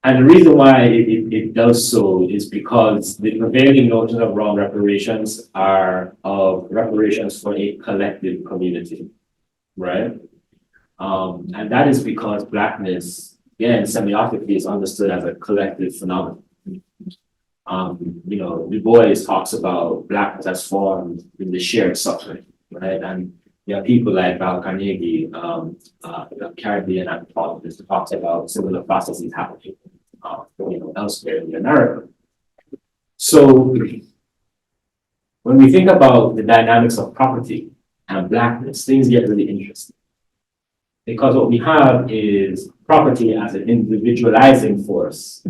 [SPEAKER 3] And the reason why it does so is because the prevailing notions of wrong reparations are of reparations for a collective community, right? And that is because Blackness, again, semiotically is understood as a collective phenomenon. Du Bois talks about Blackness as formed in the shared suffering, right? And you have people like Val Carnegie, Caribbean anthropologist, who talks about similar processes happening elsewhere in America. So when we think about the dynamics of property and Blackness, things get really interesting. Because what we have is property as an individualizing force,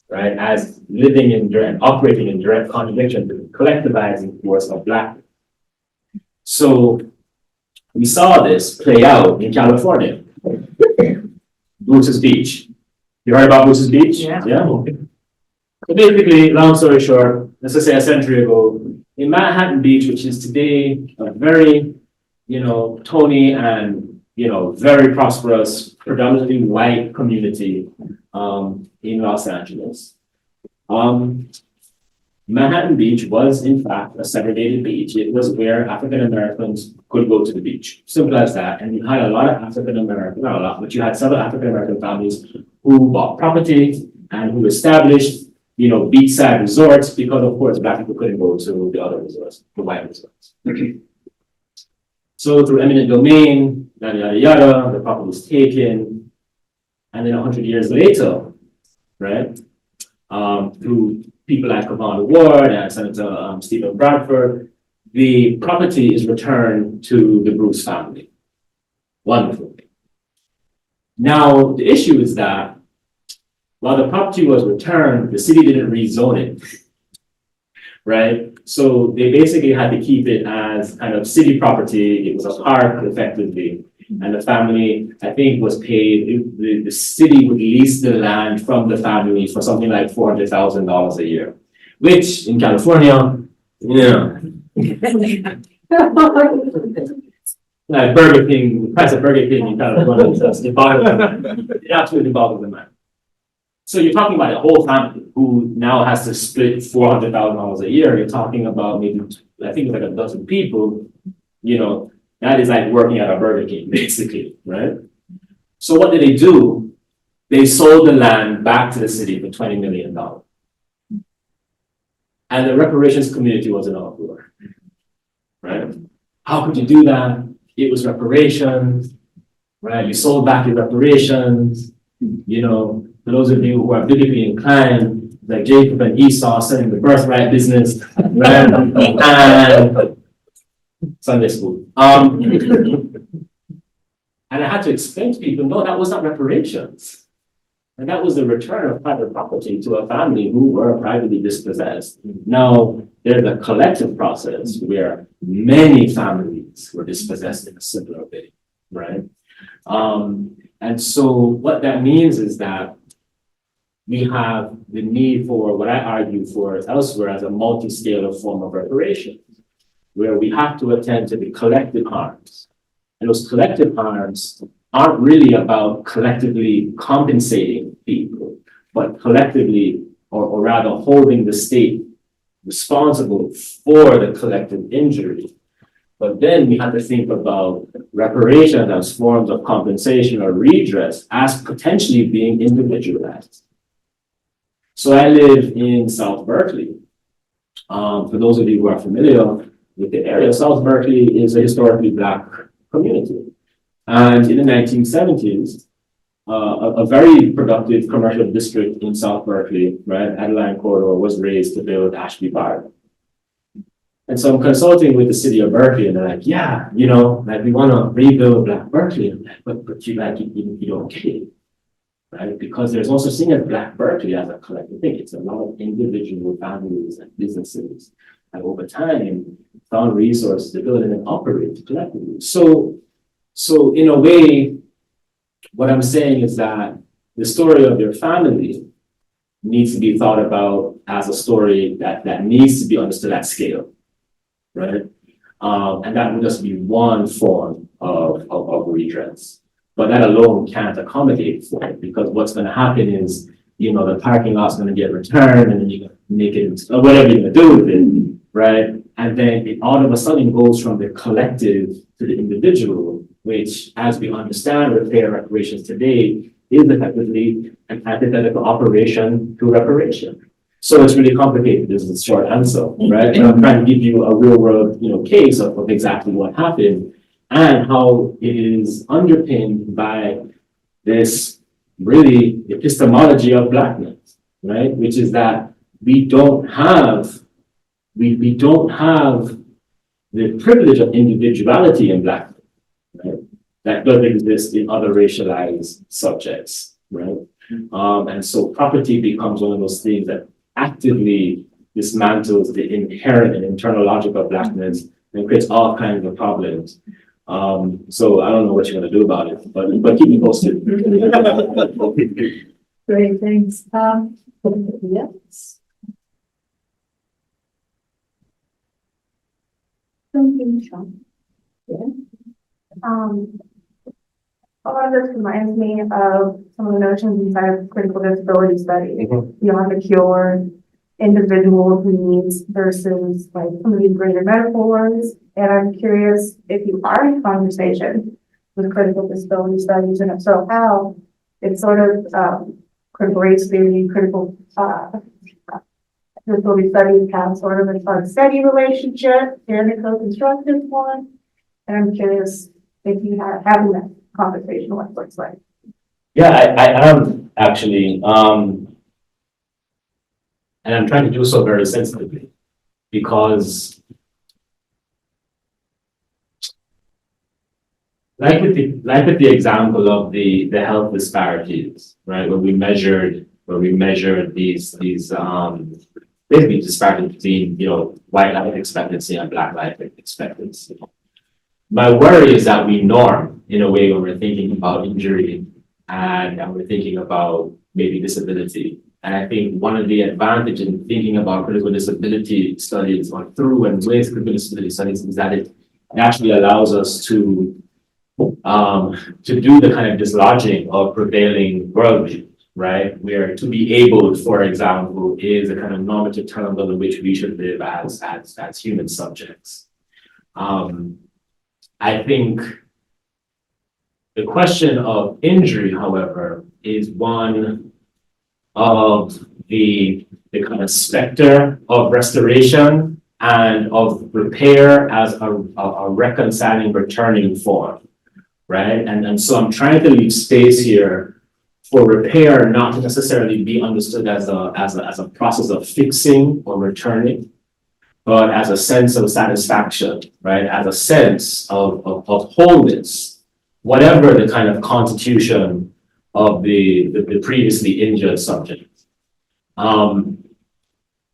[SPEAKER 3] right? As operating in direct contradiction to the collectivizing force of Blackness. So we saw this play out in California. Bruce's Beach. You heard about Bruce's Beach?
[SPEAKER 2] Yeah.
[SPEAKER 3] So basically, long story short, let's just say a century ago, in Manhattan Beach, which is today a very, Tony and, very prosperous, predominantly white community, in Los Angeles. Manhattan Beach was in fact a segregated beach. It was where African Americans could go to the beach. Simple as that. And you had a lot of African American, not a lot, but you had several African American families who bought property and who established, beachside resorts because of course Black people couldn't go to the other resorts, the white resorts. So through eminent domain, yada yada yada, the property was taken, and then 100 years later, right, through people like Kavon Ward and Senator Stephen Bradford, the property is returned to the Bruce family. Wonderful. Now, the issue is that while the property was returned, the city didn't rezone it, right? So they basically had to keep it as kind of city property. It was a park effectively. And the family, I think, was paid, the city would lease the land from the family for something like $400,000 a year, which in California, like Burger King, the price of Burger King in California is just it absolutely boggles the mind. So you're talking about a whole family who now has to split $400,000 a year. You're talking about maybe, I think it's like a dozen people, that is like working at a Burger King, basically, right? So what did they do? They sold the land back to the city for $20 million. And the reparations community was in uproar, right? How could you do that? It was reparations, right? You sold back your reparations, for those of you who are biblically inclined, like Jacob and Esau selling the birthright business, right? And Sunday school. And I had to explain to people, no, that was not reparations. And that was the return of private property to a family who were privately dispossessed. Now, there's a collective process where many families were dispossessed in a similar way, right? And so what that means is that we have the need for what I argue for elsewhere as a multi-scale form of reparation, where we have to attend to the collective harms. And those collective harms aren't really about collectively compensating people, but collectively, or rather holding the state responsible for the collective injury. But then we have to think about reparation as forms of compensation or redress as potentially being individualized. So I live in South Berkeley. For those of you who are familiar with the area, South Berkeley is a historically Black community. And in the 1970s, a very productive commercial district in South Berkeley, right, Adeline Corridor, was raised to build Ashby Park. And so I'm consulting with the city of Berkeley, and they're like, yeah, we want to rebuild Black Berkeley. I'm like, but you don't get it, right? Because there's no such thing as Black Berkeley as a collective thing. It's a lot of individual families and businesses. And over time, found resources to build and operate collectively. So in a way, what I'm saying is that the story of your family needs to be thought about as a story that needs to be understood at scale, right? And that would just be one form of redress. But that alone can't accommodate for it, because what's going to happen is, the parking lot's going to get returned, and then you're going to make it, or whatever you're going to do with it, right? And then it all of a sudden goes from the collective to the individual, which, as we understand repair reparations today, is effectively an antithetical operation to reparation. So it's really complicated. This is a short answer, right? And I'm trying to give you a real world, case of exactly what happened and how it is underpinned by this really epistemology of Blackness, right? Which is that we don't have the privilege of individuality in Blackness, right? That doesn't exist in other racialized subjects, right? And so property becomes one of those things that actively dismantles the inherent and internal logic of Blackness and creates all kinds of problems. So I don't know what you're gonna do about it, but keep me posted.
[SPEAKER 1] Great, thanks. Yes. Something, Sean.
[SPEAKER 5] A lot of this reminds me of some of the notions inside of critical disability studies,
[SPEAKER 3] Mhm.
[SPEAKER 5] beyond the cure, individual needs versus like some of these greater metaphors. And I'm curious if you are in conversation with critical disability studies, and if so, how it's sort of critical race theory, critical disability studies have sort of a steady relationship and a co-constructive one. And I'm curious if you are having that conversation, what it looks like.
[SPEAKER 3] Yeah, I am actually, and I'm trying to do so very sensitively because like with the example of the health disparities, right? When we measured these basically disparities between, you know, white life expectancy and black life expectancy. My worry is that we norm in a way when we're thinking about injury and we're thinking about maybe disability. And I think one of the advantages in thinking about critical disability studies or through and with critical disability studies is that it actually allows us to do the kind of dislodging of prevailing worldview, right? Where to be able, for example, is a kind of normative term under which we should live as human subjects. I think the question of injury, however, is one of the kind of specter of restoration and of repair as a reconciling, returning form, right? And so I'm trying to leave space here for repair not to necessarily be understood as a process of fixing or returning, but as a sense of satisfaction, right? As a sense of wholeness, whatever the kind of constitution of the previously injured subject.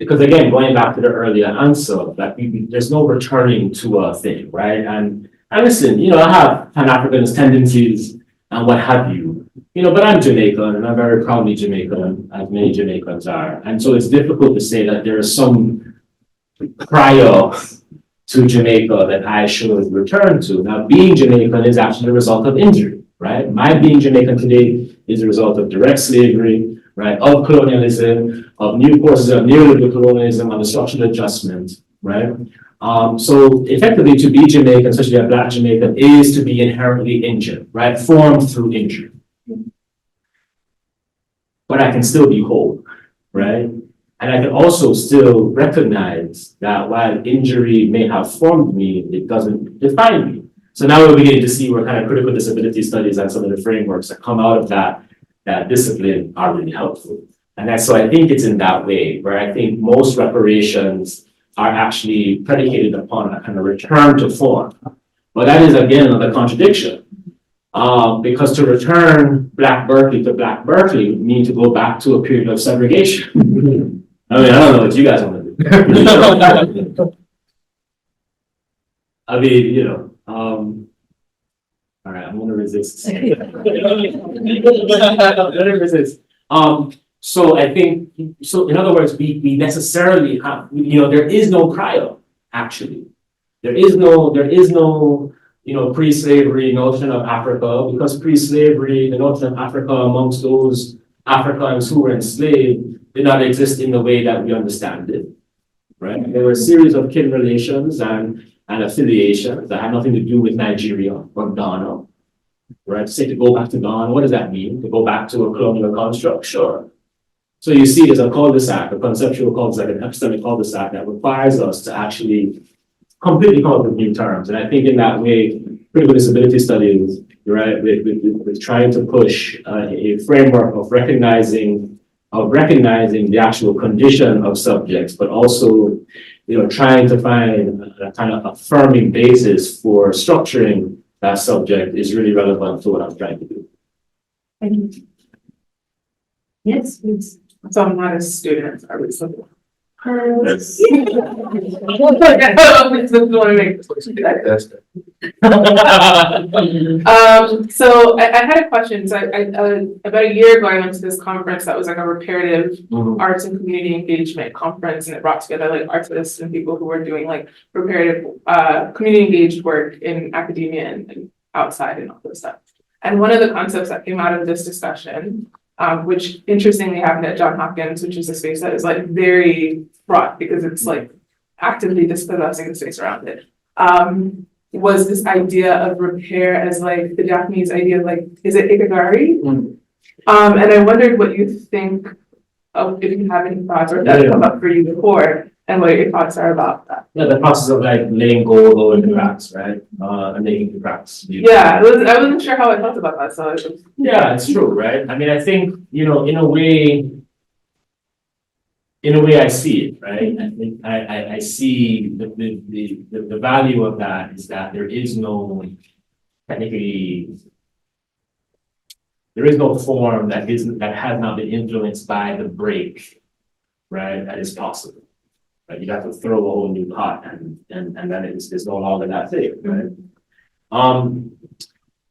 [SPEAKER 3] Because again, going back to the earlier answer, that there's no returning to a thing, right? And listen, you know, I have Pan-Africanist tendencies and what have you, you know, but I'm Jamaican and I'm very proudly Jamaican, as many Jamaicans are. And so it's difficult to say that there is some prior to Jamaica that I should return to. Now, being Jamaican is actually the result of injury, right? My being Jamaican today is a result of direct slavery, right? Of colonialism, of new courses of neoliberal colonialism, and the structural adjustment, right? So effectively to be Jamaican, especially a Black Jamaican, is to be inherently injured, right? Formed through injury. But I can still be whole, right? And I can also still recognize that while injury may have formed me, it doesn't define me. So now we're beginning to see where kind of critical disability studies and some of the frameworks that come out of that discipline are really helpful. And so I think it's in that way where I think most reparations are actually predicated upon a kind of return to form. But that is again another contradiction. Because to return Black Berkeley to Black Berkeley would mean to go back to a period of segregation. I mean, I don't know what you guys want to do. I mean, you know, all right, I'm gonna resist. I'm gonna resist. So I think, so in other words, we necessarily have, you know, there is no cryo, actually. There is no, you know, pre-slavery notion of Africa, because pre-slavery, the notion of Africa amongst those Africans who were enslaved did not exist in the way that we understand it, right? There were a series of kin relations and affiliations that had nothing to do with Nigeria or Ghana, right? To say to go back to Ghana, what does that mean? To go back to a colonial construct? Sure. So you see, there's a cul-de-sac, a conceptual cul-de-sac, an epistemic cul-de-sac that requires us to actually completely come up with new terms. And I think in that way, critical disability studies, right, with trying to push a framework of recognizing the actual condition of subjects, but also, you know, trying to find a kind of affirming basis for structuring that subject is really relevant to what I'm trying to do.
[SPEAKER 5] Thank you.
[SPEAKER 1] Yes, please.
[SPEAKER 4] So I'm not a student, I recently. So I had a question. So about a year ago, I went to this conference that was like a reparative arts and community engagement conference, and it brought together like artists and people who were doing like reparative, community engaged work in academia and outside and all this stuff. And one of the concepts that came out of this discussion, which interestingly happened at Johns Hopkins, which is a space that is like very fraught because it's like actively dispossessing the space around it, was this idea of repair as like the Japanese idea of like, is it ikigari? And I wondered what you think of, if you have any thoughts or if that come up for you before, and what your thoughts are about that.
[SPEAKER 3] Yeah, the process of like laying gold over the cracks, right? And making the cracks.
[SPEAKER 4] Yeah, I wasn't sure how I felt about that, so I was.
[SPEAKER 3] Yeah, it's true, right? I mean, I think, you know, in a way I see it, right? I think I see the value of that is that there is no form that has not been influenced by the break, right? That is possible. Right? You'd have to throw a whole new pot and then it's no longer that thing, right?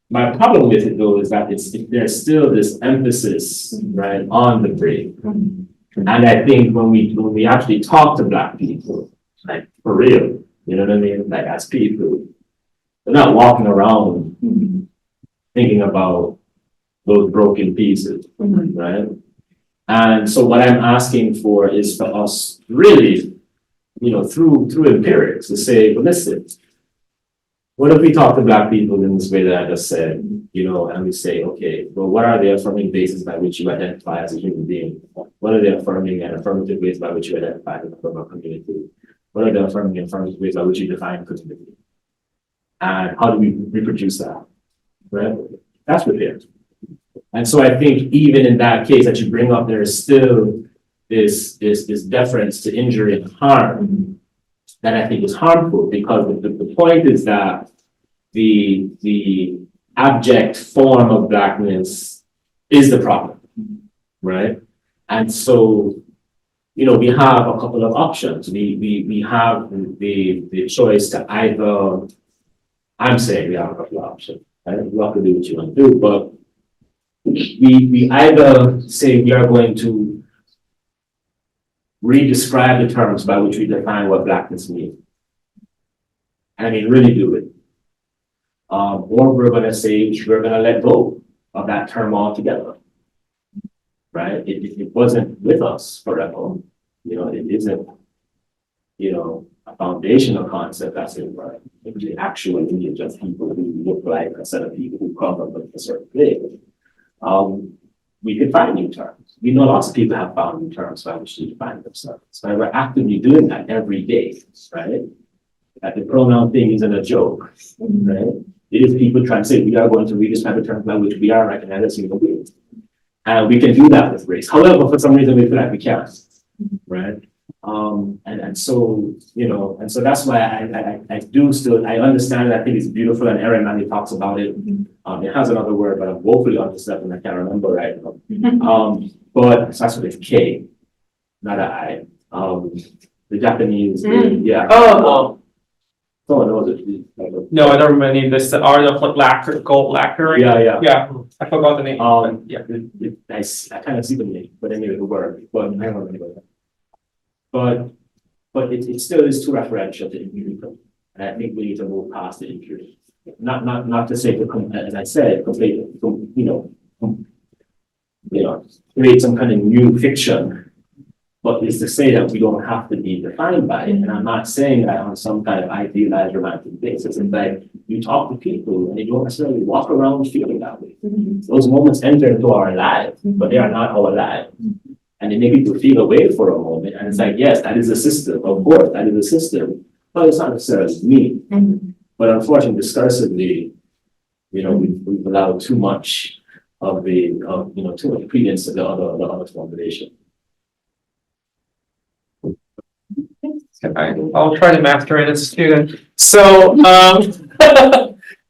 [SPEAKER 3] My problem with it though is that there's still this emphasis, right, on the break. And I think when we actually talk to Black people, like for real, you know what I mean? Like as people, they're not walking around thinking about those broken pieces, right? And so what I'm asking for is for us really, you know, through empirics to say, well, listen, what if we talk to Black people in this way that I just said, you know, and we say, okay, well, what are the affirming bases by which you identify as a human being? What are the affirming and affirmative ways by which you identify as a member of a community? What are the affirming and affirmative ways by which you define community? And how do we reproduce that, right? That's repair. And so I think even in that case that you bring up, there is still this deference to injury and harm that I think is harmful, because the point is that the abject form of Blackness is the problem, right? And so, you know, we have a couple of options. We have the choice to either, I'm saying we have a couple of options. I don't know, you have to do what you want to do, but we either say we are going to re-describe the terms by which we define what Blackness means. And I mean, really do it. Or we're going to say we're going to let go of that term altogether, right? It wasn't with us forever. You know, it isn't, you know, a foundational concept that's in right. It's actually just people who look like a set of people who come up with a certain thing. We can find new terms. We know lots of people have found new terms by which to define themselves. But we're actively doing that every day, right? That the pronoun thing isn't a joke, right? It is people trying to say we are going to redescribe the terms by which we are recognized as human beings. And we can do that with race. However, for some reason we feel like we can't, right? And so, you know, and so that's why I do still, I understand it. I think it's beautiful, and Erin Manley talks about it. It has another word, but I'm woefully understand and I can't remember right now. But that's what it's K, not an I. The Japanese, yeah. Someone knows it.
[SPEAKER 6] No, I don't remember the name. This the art of like gold lacquering.
[SPEAKER 3] Yeah.
[SPEAKER 6] I forgot the name.
[SPEAKER 3] Yeah. I kind of see the name, but anyway, the word. But I don't remember that. But it still is too referential to empirical, and I think we need to move past the empirical. Not to say as I said, completely, you know, create some kind of new fiction, but it's to say that we don't have to be defined by it. And I'm not saying that on some kind of idealized romantic basis. In fact, you talk to people and they don't necessarily walk around feeling that way. Those moments enter into our lives, but they are not our lives. And they make people feel away for a moment. And it's like, yes, that is a system. Of course, that is a system. But it's not necessarily me. But unfortunately, discursively, you know, we've allowed too much of too much credence to the other formulation.
[SPEAKER 6] I'll try to master it as a student. So,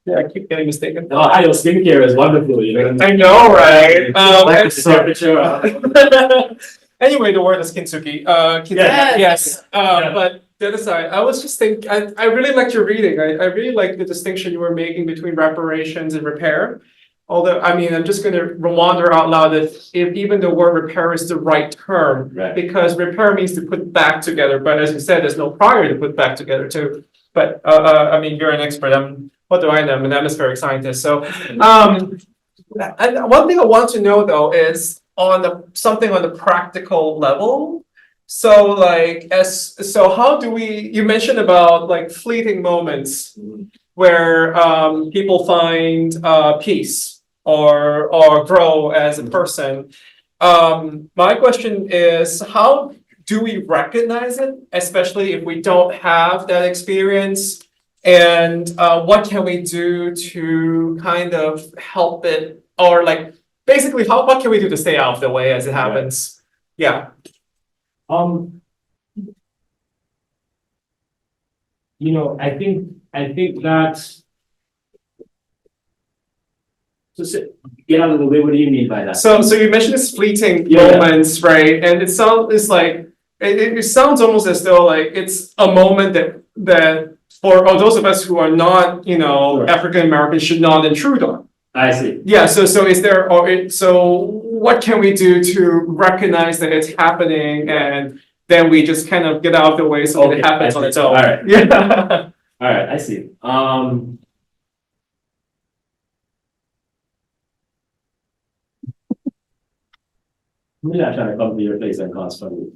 [SPEAKER 6] yeah, I keep getting mistaken.
[SPEAKER 3] No, I know skincare is wonderful, you know.
[SPEAKER 6] I know, right?
[SPEAKER 3] Like the temperature.
[SPEAKER 6] Anyway, the word is kintsugi. Yes. But the other side, I was just I really liked your reading. I really liked the distinction you were making between reparations and repair. Although, I mean, I'm just gonna wander out loud if even the word repair is the right term.
[SPEAKER 3] Right.
[SPEAKER 6] Because repair means to put back together, but as you said, there's no prior to put back together too. But, I mean, you're an expert. What do I know? I'm an atmospheric scientist. So, and one thing I want to know though is something on the practical level. So like how do you mentioned about like fleeting moments where people find peace or grow as a person. My question is, how do we recognize it, especially if we don't have that experience? And what can we do to kind of help it, or like basically what can we do to stay out of the way as it happens? Yeah.
[SPEAKER 3] You know, I think that get out of the way. What do you mean by that?
[SPEAKER 6] So you mentioned this fleeting
[SPEAKER 3] Yeah.
[SPEAKER 6] moments, right? And it sounds almost as though like it's a moment that for those of us who are not,
[SPEAKER 3] Right.
[SPEAKER 6] African American should not intrude on.
[SPEAKER 3] I see.
[SPEAKER 6] Yeah, so is there, so what can we do to recognize that it's happening and then we just kind of get out of the way so that it
[SPEAKER 3] Okay,
[SPEAKER 6] happens
[SPEAKER 3] I
[SPEAKER 6] on
[SPEAKER 3] see.
[SPEAKER 6] its own?
[SPEAKER 3] All right.
[SPEAKER 6] Yeah.
[SPEAKER 3] All right, I see. I'm not trying to come to your place and cause trouble.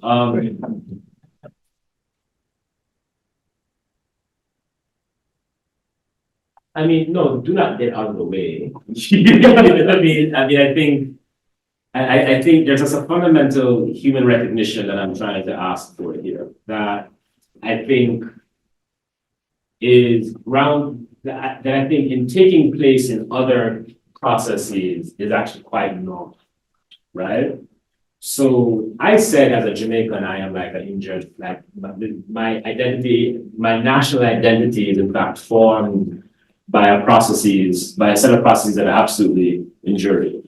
[SPEAKER 3] I mean, no, do not get out of the way. I think there's a fundamental human recognition that I'm trying to ask for here that I think is ground that I think in taking place in other processes is actually quite normal, right? So I said as a Jamaican, I am like an injured, like my identity, my national identity is in fact formed by a set of processes that are absolutely injurious,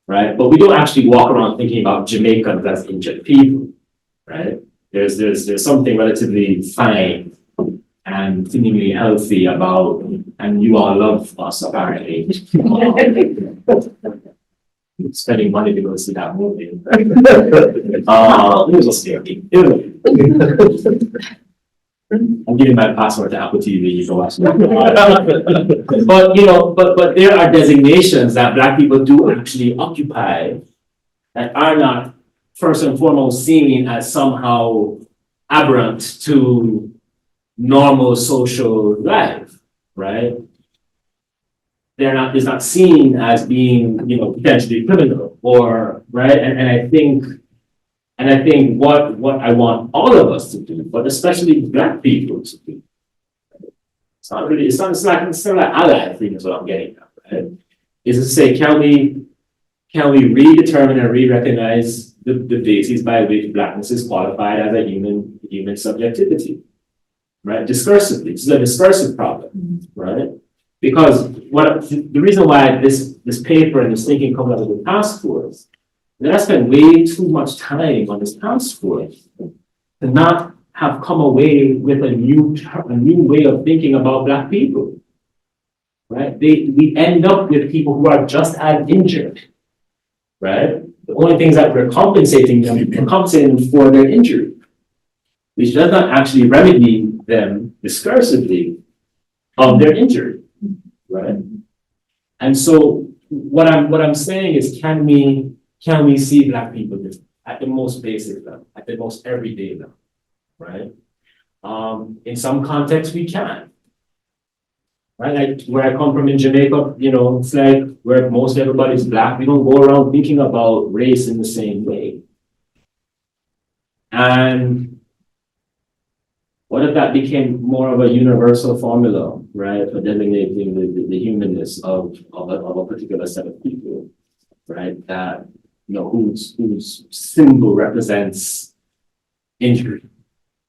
[SPEAKER 3] right? But we don't actually walk around thinking about Jamaicans as injured people, right? There's something relatively fine and seemingly healthy about, and you all love us apparently. Spending money to go see that movie. It was scary. I'm giving my password to Apple TV, you can watch it. But there are designations that Black people do actually occupy that are not first and foremost seen as somehow aberrant to normal social life, right? It's not seen as being, potentially criminal or, right? And I think what I want all of us to do, but especially Black people to do, it's not like ally thing is what I'm getting at, right? Is to say, can we redetermine and re-recognize the bases by which Blackness is qualified as a human subjectivity, right? Discursively. This is a discursive problem, right? Because the reason why this paper and this thinking comes out of the task force, that I spent way too much time on this task force to not have come away with a new way of thinking about Black people, right? We end up with people who are just as injured, right? The only things that we're compensating for their injury, which does not actually remedy them discursively of their injury, right? And so what I'm saying is, can we see Black people at the most basic level, at the most everyday level, right? In some contexts we can, right? Like where I come from in Jamaica, it's like where most everybody's Black. We don't go around thinking about race in the same way. And what if that became more of a universal formula, right, for designating the humanness of a particular set of people, right? That whose symbol represents injury,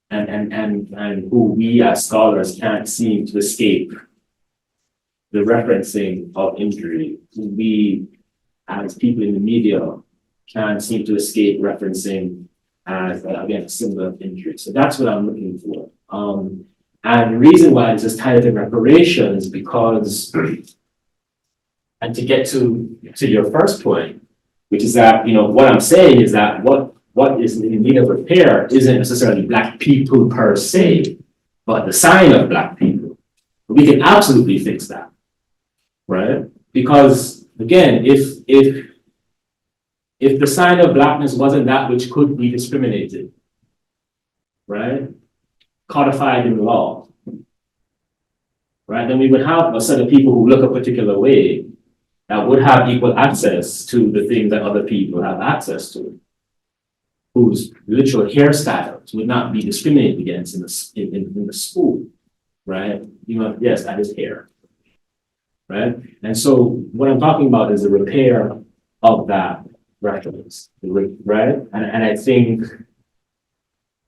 [SPEAKER 3] and who we as scholars can't seem to escape the referencing of injury. We as people in the media can't seem to escape referencing as, again, a symbol of injury. So that's what I'm looking for. And the reason why it's just tied to reparations because, and to get to your first point, which is that, what I'm saying is that what is in need of repair isn't necessarily Black people per se, but the sign of Black people. We can absolutely fix that, right? Because again, if the sign of Blackness wasn't that which could be discriminated, right? Codified in law, right? Then we would have a set of people who look a particular way that would have equal access to the things that other people have access to, whose literal hairstyles would not be discriminated against in the school, right? Yes, that is hair, right? And so what I'm talking about is the repair of that reference, right? And I think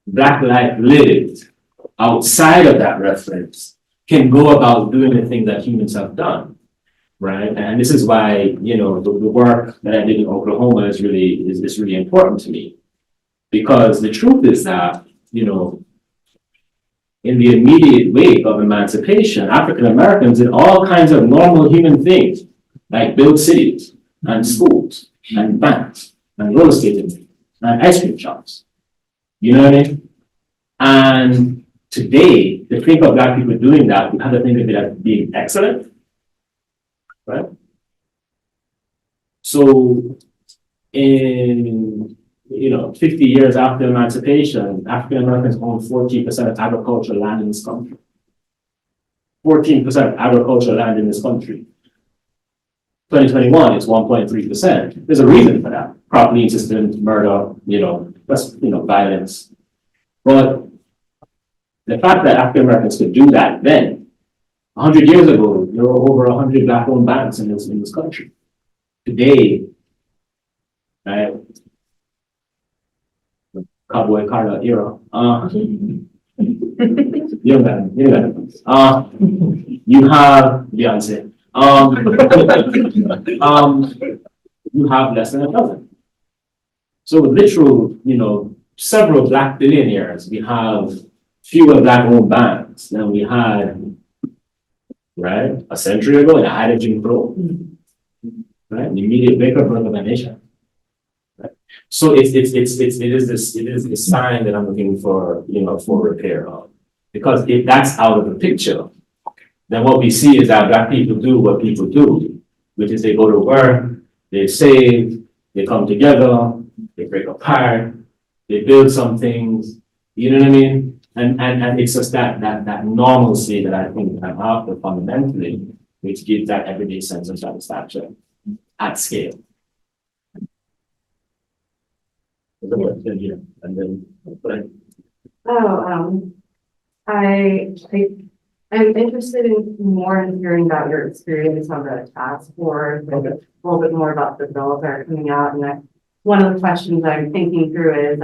[SPEAKER 3] Black life lived outside of that reference can go about doing the thing that humans have done, right? And this is why, the work that I did in Oklahoma is really important to me. Because the truth is that, in the immediate wake of emancipation, African Americans did all kinds of normal human things, like build cities and schools and banks and real estate and ice cream shops. You know what I mean? And today, to think of Black people doing that, we have to think of it as being excellent, right? So in 50 years after emancipation, African Americans own 14% of agricultural land in this country. 14% of agricultural land in this country. 2021, it's 1.3%. There's a reason for that. Crop lien systems, murder, violence. But the fact that African Americans could do that then, 100 years ago, there were over 100 Black-owned banks in this country. Today, right? Cowboy Carter era. You have Beyonce. You have less than a dozen. So with literal, several Black billionaires, we have fewer Black-owned banks than we had, right, a century ago in a height of Jim Crow, right, the immediate breakup of the nation. So it is this sign that I'm looking for, for repair of. Because if that's out of the picture, then what we see is that Black people do what people do, which is they go to work, they save, they come together, they break apart, they build some things, you know what I mean? And it's just that normalcy that I think I'm after fundamentally, which gives that everyday sense of satisfaction at scale. And then,
[SPEAKER 5] I'm interested in more in hearing about your experience on the task force, and a little bit more about the bills that are coming out. And one of the questions I'm thinking through is,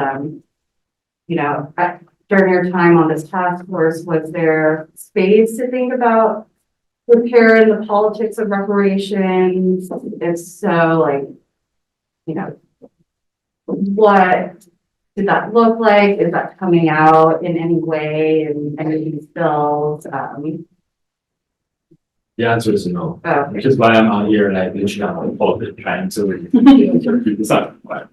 [SPEAKER 5] during your time on this task force, was there space to think about repair and the politics of reparations? If so, what did that look like? Is that coming out in any way in any of these bills?
[SPEAKER 3] the answer is no,
[SPEAKER 5] Okay.
[SPEAKER 3] which is why I'm out here like literally on the pulpit trying to keep this up. But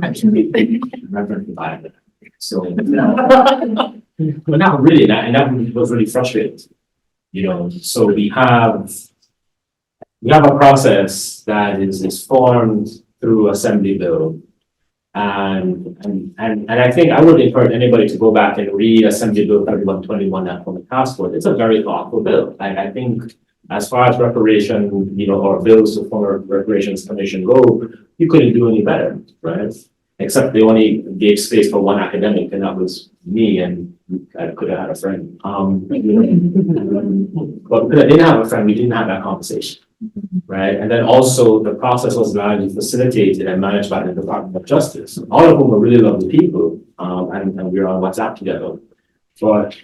[SPEAKER 3] actually, remember the Bible. So, but not really, and that was really frustrating. So we have a process that is formed through assembly bill. And I think I would encourage anybody to go back and read Assembly Bill 3121 that from the task force. It's a very thoughtful bill. I think as far as reparation, or bills to form a reparations commission go, you couldn't do any better, right? Except they only gave space for one academic, and that was me, and I could have had a friend. But because I didn't have a friend, we didn't have that conversation. Right, and then also the process was largely facilitated and managed by the Department of Justice, all of whom were really lovely people, and we were on WhatsApp together. But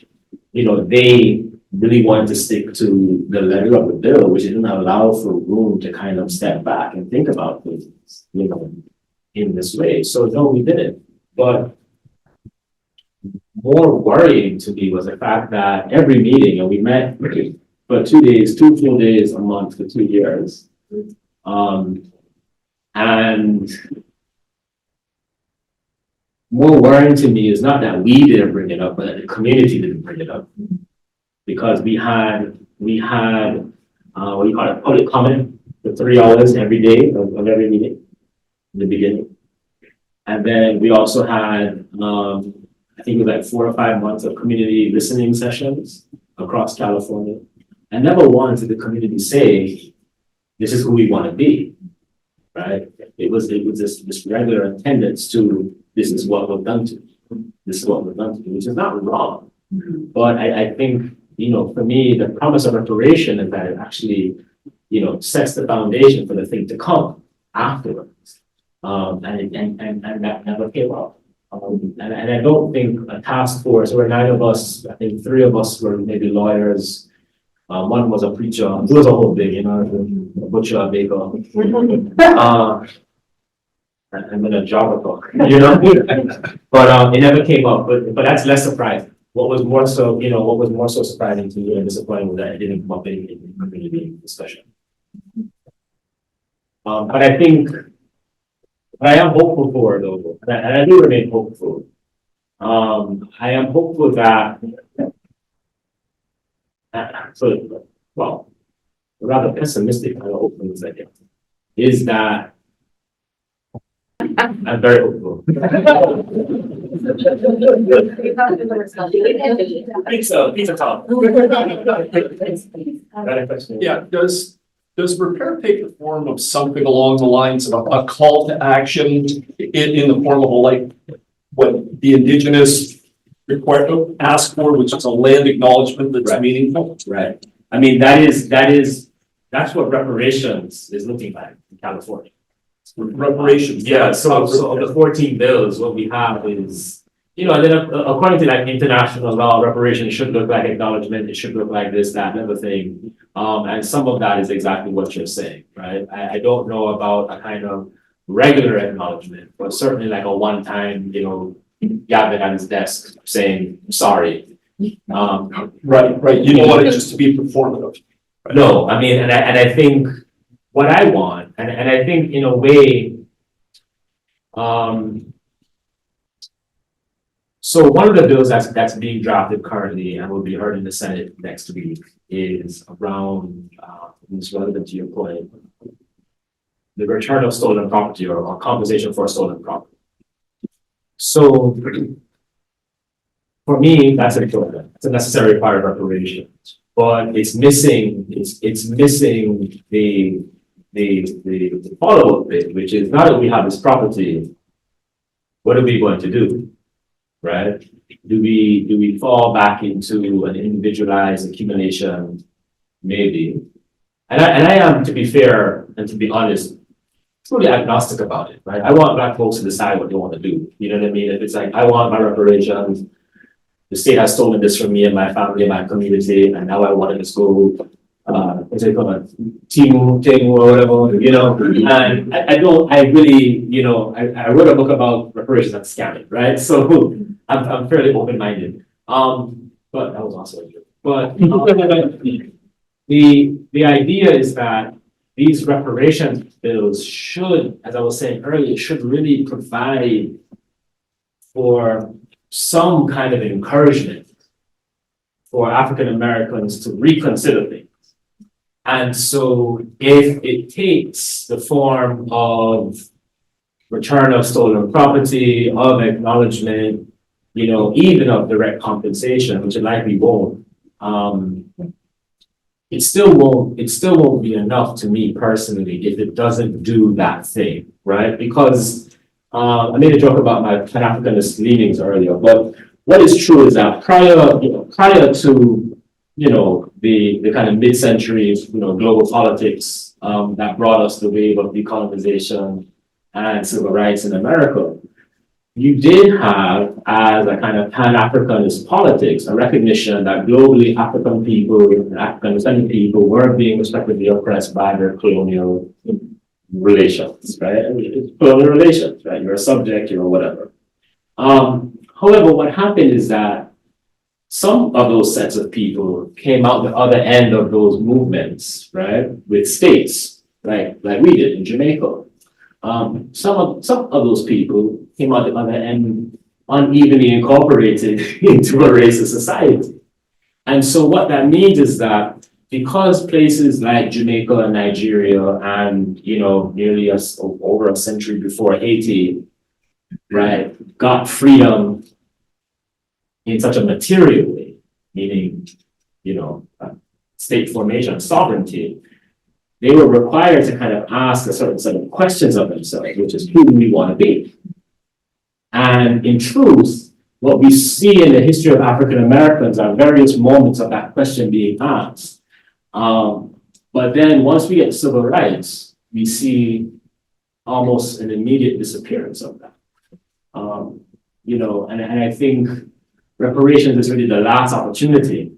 [SPEAKER 3] they really wanted to stick to the letter of the bill, which didn't allow for room to kind of step back and think about things. in this way. So no, we didn't. But more worrying to me was the fact that every meeting, and we met for 2 days, 2 full days a month for 2 years. And more worrying to me is not that we didn't bring it up, but that the community didn't bring it up. Because we had what you call it, public comment for 3 hours every day of every meeting in the beginning. And then we also had, I think it was like 4 or 5 months of community listening sessions across California. And never once did the community say, this is who we want to be, right? It was this regular attendance to, this is what we've done to you. This is what we've done to you, which is not wrong. But I think, you know, for me, the promise of reparation is that it actually, you know, sets the foundation for the thing to come afterwards. And that never came up. And I don't think a task force, there were 9 of us, I think 3 of us were maybe lawyers. One was a preacher, it was a whole thing, you know, a butcher, a baker. And then a job talk, you know? But it never came up, but that's less surprising. What was more so surprising to me and disappointing was that it didn't come up in community discussion. But I think, but I am hopeful for it though, and I do remain hopeful. I am hopeful that, rather pessimistic, I hope in a second, is that I'm very hopeful. Pizza talk.
[SPEAKER 7] Yeah, does repair take the form of something along the lines of a call to action in the form of like what the indigenous ask for, which is a land acknowledgement that's
[SPEAKER 3] Right.
[SPEAKER 7] meaningful?
[SPEAKER 3] Right. I mean, that's what reparations is looking like in California.
[SPEAKER 7] Reparations.
[SPEAKER 3] Yeah, so of the 14 bills, what we have is, you know, and then according to like international law, reparations should look like acknowledgement, it should look like this, that, and other thing. And some of that is exactly what you're saying, right? I don't know about a kind of regular acknowledgement, but certainly like a one-time, you know, Gavin at his desk saying, sorry.
[SPEAKER 7] Right. You don't want it just to be performative.
[SPEAKER 3] No, I mean, and I think what I want, and I think in a way, so one of the bills that's being drafted currently and will be heard in the Senate next week is around, it's relevant to your point, the return of stolen property or compensation for stolen property. So for me, that's important. It's a necessary part of reparations, but it's missing. It's missing the follow-up bit, which is now that we have this property, what are we going to do, right? Do we fall back into an individualized accumulation? Maybe. And I am, to be fair and to be honest, truly agnostic about it, right? I want Black folks to decide what they want to do. You know what I mean? If it's like, I want my reparations, the state has stolen this from me and my family and my community, and now I want to just go, what's it called, Timu or whatever, you know? And I really, you know, I wrote a book about reparations and scamming, right? So I'm fairly open-minded. But that was also a joke. But the idea is that these reparations bills should, as I was saying earlier, should really provide for some kind of encouragement for African Americans to reconsider things. And so if it takes the form of return of stolen property, of acknowledgement, you know, even of direct compensation, which it likely won't, it still won't be enough to me personally if it doesn't do that thing, right? Because I made a joke about my Pan-Africanist leanings earlier, but what is true is that prior to, you know, the kind of mid-century, you know, global politics that brought us the wave of decolonization and civil rights in America, you did have, as a kind of Pan-Africanist politics, a recognition that globally African people and African-descended people were being respectively oppressed by their colonial relations, right? Colonial relations, right? you're a subject, you're whatever. However, what happened is that some of those sets of people came out the other end of those movements, right, with states, like we did in Jamaica. Some of those people came out the other end unevenly incorporated into a racist society. And so what that means is that because places like Jamaica and Nigeria and, nearly over a century before Haiti, right, got freedom in such a material way, meaning, state formation, sovereignty, they were required to kind of ask a certain set of questions of themselves, which is who do we want to be? And in truth, what we see in the history of African Americans are various moments of that question being asked. But then once we get civil rights, we see almost an immediate disappearance of that. And I think reparations is really the last opportunity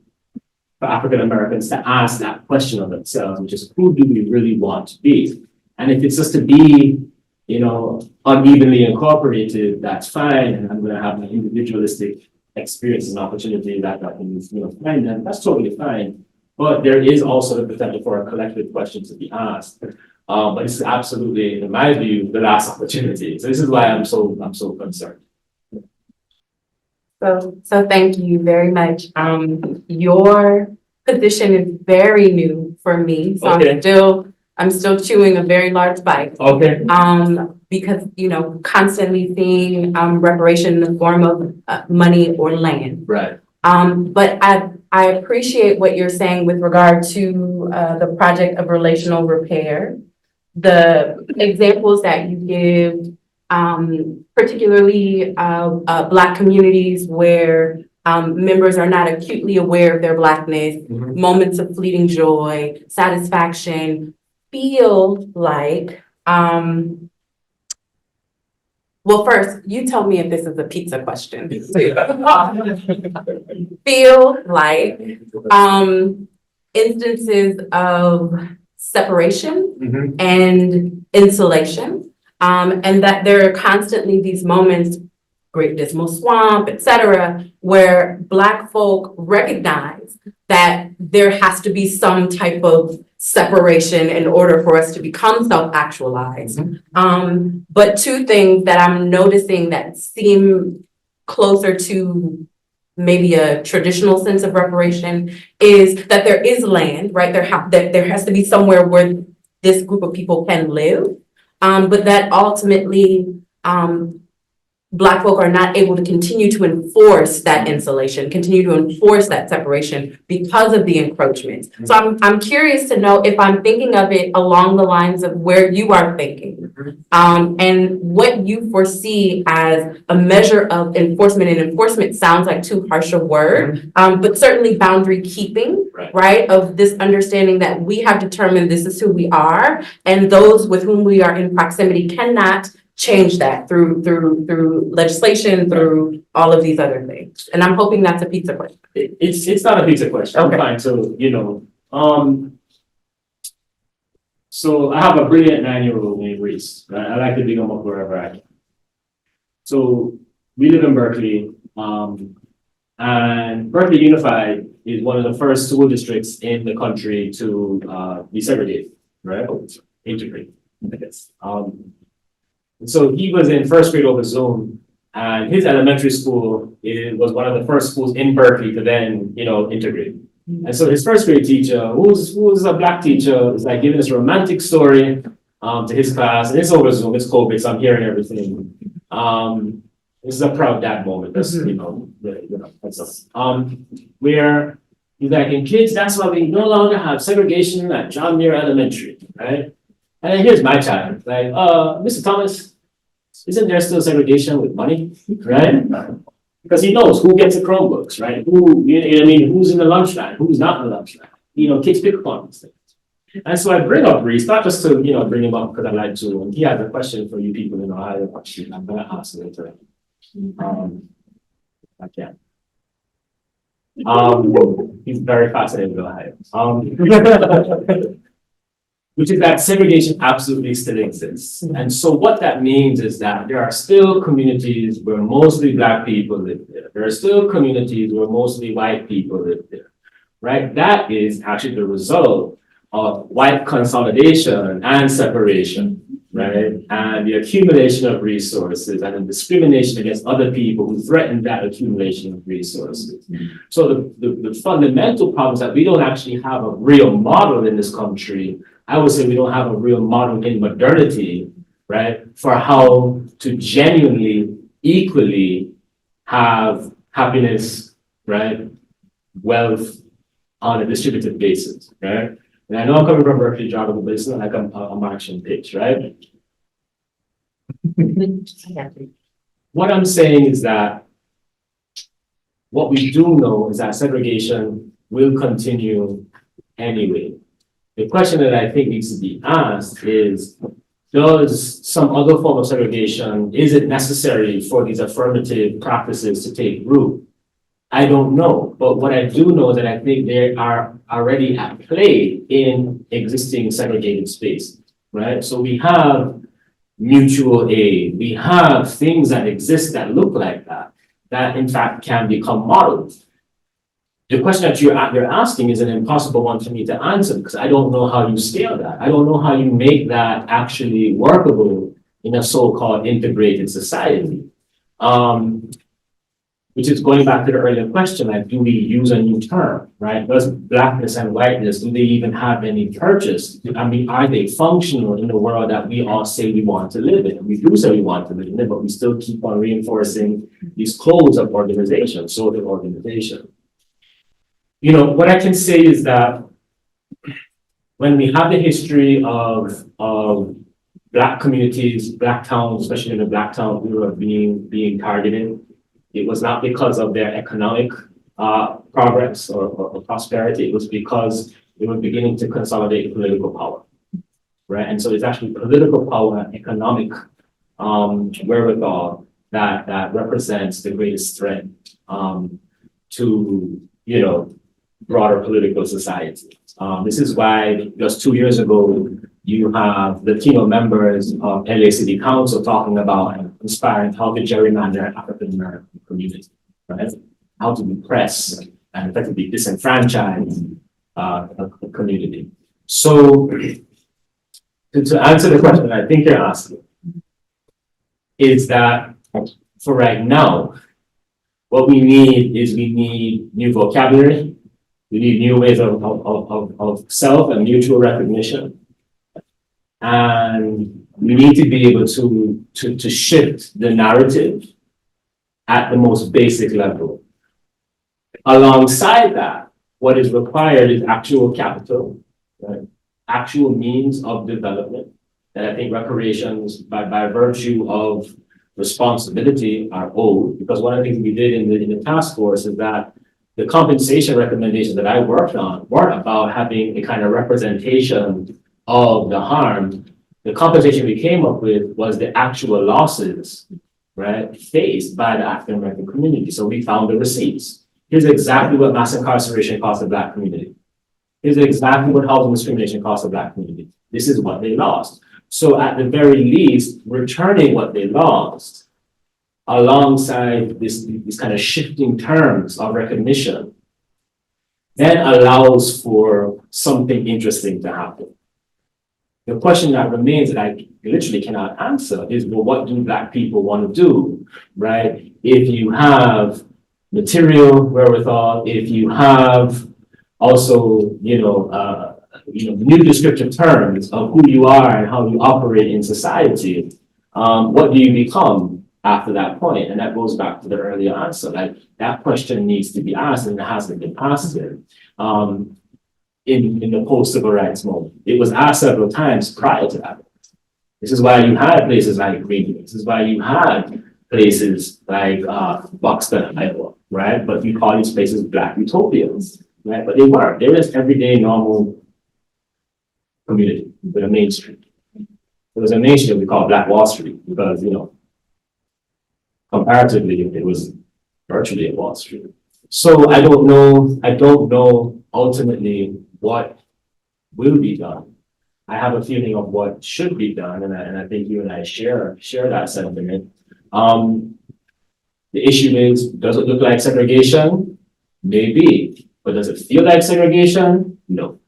[SPEAKER 3] for African Americans to ask that question of themselves, which is who do we really want to be? And if it's just to be, unevenly incorporated, that's fine. And I'm going to have my individualistic experience and opportunity that I can, find them. That's totally fine. But there is also the potential for a collective question to be asked. But this is absolutely, in my view, the last opportunity. So this is why I'm so concerned.
[SPEAKER 8] So thank you very much. Your position is very new for me, so
[SPEAKER 3] Okay.
[SPEAKER 8] I'm still chewing a very large bite.
[SPEAKER 3] Okay.
[SPEAKER 8] Because constantly seeing reparation in the form of money or land.
[SPEAKER 3] Right.
[SPEAKER 8] But I appreciate what you're saying with regard to the project of relational repair. The examples that you give, particularly Black communities where members are not acutely aware of their Blackness, moments of fleeting joy, satisfaction, feel like, well, first, you tell me if this is a pizza question. Feel like instances of separation and insulation, and that there are constantly these moments, Great Dismal Swamp, etc., where Black folk recognize that there has to be some type of separation in order for us to become self-actualized. But two things that I'm noticing that seem closer to maybe a traditional sense of reparation is that there is land, right? That there has to be somewhere where this group of people can live, but that ultimately Black folk are not able to continue to enforce that insulation, continue to enforce that separation because of the encroachment. So I'm curious to know if I'm thinking of it along the lines of where you are thinking, and what you foresee as a measure of enforcement. And enforcement sounds like too harsh a word, but certainly boundary keeping, right? Of this understanding that we have determined this is who we are, and those with whom we are in proximity cannot change that through legislation, through all of these other things. And I'm hoping that's a pizza question.
[SPEAKER 3] It's not a pizza question.
[SPEAKER 8] Okay.
[SPEAKER 3] Fine. So, so I have a brilliant 9-year-old named Reese. Right? I like to dig him up wherever I can. So we live in Berkley, and Berkeley Unified is one of the first school districts in the country to desegregate, right? Integrate, I guess. So he was in first grade over Zoom, and his elementary school was one of the first schools in Berkeley to then, integrate. And so his first grade teacher, who's a Black teacher, is like giving this romantic story to his class, and it's over Zoom, it's COVID, so I'm hearing everything. This is a proud dad moment, that's, where he's like, in kids, that's why we no longer have segregation at John Muir Elementary, right? And then here's my child, like, Mr. Thomas, isn't there still segregation with money, right? Because he knows who gets the Chromebooks, right? Who's in the lunch line, who's not in the lunch line. Kids pick up on these things. And so I bring up Reese, not just to, bring him up because I like to, and he has a question for you people in Ohio, actually, I'm gonna ask later. I can't. He's very fascinated with Ohio. which is that segregation absolutely still exists. And so what that means is that there are still communities where mostly Black people live there. There are still communities where mostly white people live there, right? That is actually the result of white consolidation and separation, right? And the accumulation of resources and the discrimination against other people who threaten that accumulation of resources. So the fundamental problem is that we don't actually have a real model in this country. I would say we don't have a real model in modernity, right? For how to genuinely, equally have happiness, right? Wealth on a distributed basis, right? And I know I'm coming from Berkeley geography, but it's not like a Martian pitch, right? What I'm saying is that what we do know is that segregation will continue anyway. The question that I think needs to be asked is, does some other form of segregation, is it necessary for these affirmative practices to take root? I don't know, but what I do know is that I think they are already at play in existing segregated space, right? So we have mutual aid, we have things that exist that look like that in fact can become models. The question that you're asking is an impossible one for me to answer because I don't know how you scale that. I don't know how you make that actually workable in a so-called integrated society. Which is going back to the earlier question, like, do we use a new term, right? Does Blackness and whiteness, do they even have any purchase? I mean, are they functional in the world that we all say we want to live in? We do say we want to live in it, but we still keep on reinforcing these codes of organization, social organization. You know, what I can say is that when we have the history of Black communities, Black towns, especially in the Black town era being targeted, it was not because of their economic progress or prosperity. It was because they were beginning to consolidate political power, right? And so it's actually political power and economic wherewithal that represents the greatest threat to, you know, broader political society. This is why just 2 years ago, you have Latino members of LA City Council talking about and inspiring how to gerrymander African American community, right? How to repress and effectively disenfranchise a community. So to answer the question I think you're asking, is that for right now, what we need is we need new vocabulary, we need new ways of self and mutual recognition. And we need to be able to shift the narrative at the most basic level. Alongside that, what is required is actual capital, right? Actual means of development. And I think reparations, by virtue of responsibility, are owed. Because one of the things we did in the task force is that the compensation recommendations that I worked on weren't about having a kind of representation of the harm. The compensation we came up with was the actual losses, right, faced by the African American community. So we found the receipts. Here's exactly what mass incarceration cost the Black community. Here's exactly what housing discrimination cost the Black community. This is what they lost. So at the very least, returning what they lost alongside this kind of shifting terms of recognition then allows for something interesting to happen. The question that remains that I literally cannot answer is, well, what do Black people want to do, right? If you have material wherewithal, if you have also, new descriptive terms of who you are and how you operate in society, what do you become after that point? And that goes back to the earlier answer. Like, that question needs to be asked, and it hasn't been asked yet. In the post-civil rights moment. It was asked several times prior to that. This is why you had places like Greenville. This is why you had places like Buxton, Iowa, right? But you call these places Black utopias, right? But they weren't. They were just everyday normal community with a main street. There was a main street we call Black Wall Street because, comparatively, it was virtually a Wall Street. So I don't know ultimately what will be done. I have a feeling of what should be done, and I think you and I share that sentiment. The issue is, does it look like segregation? Maybe, but does it feel like segregation? No.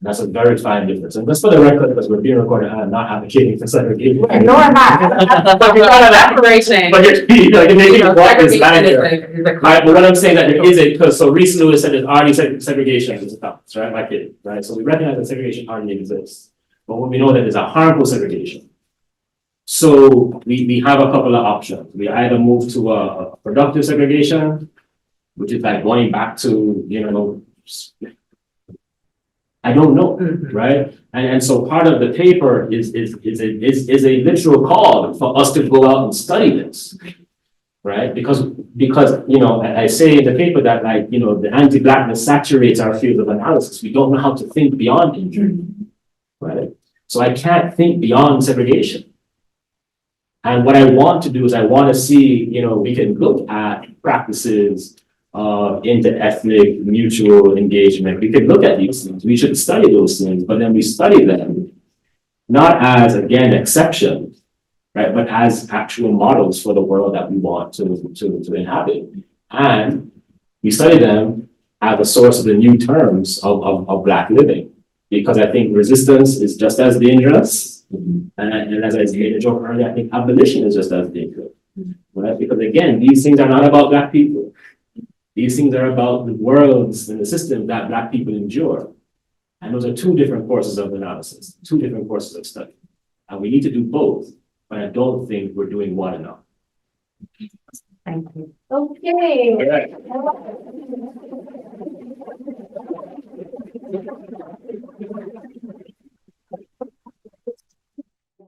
[SPEAKER 3] That's a very fine difference. And just for the record, because we're being recorded, I'm not advocating for segregation.
[SPEAKER 8] Nor am I.
[SPEAKER 3] But you're not
[SPEAKER 8] Separation.
[SPEAKER 3] But you're making what is manager.
[SPEAKER 8] Segregation is
[SPEAKER 3] Right, but what I'm saying that there is a, because so recently we said there's already segregation in the towns, right, like it, right? So we recognize that segregation already exists, but we know that there's a harmful segregation. So we have a couple of options. We either move to a productive segregation, which is like going back to, I don't know, right? And so part of the paper is a literal call for us to go out and study this. Right, because I say in the paper that the anti-Blackness saturates our field of analysis. We don't know how to think beyond injury, right? So I can't think beyond segregation. And what I want to do is I want to see, we can look at practices inter-ethnic mutual engagement. We can look at these things. We should study those things, but then we study them not as, again, exceptions, right, but as actual models for the world that we want to inhabit. And we study them as a source of the new terms of Black living, because I think resistance is just as dangerous. And as I made a joke earlier, I think abolition is just as dangerous, right? Because again, these things are not about Black people. These things are about the worlds and the system that Black people endure. And those are two different courses of analysis, two different courses of study. And we need to do both, but I don't think we're doing one enough.
[SPEAKER 8] Thank you.
[SPEAKER 1] Okay.
[SPEAKER 3] All right.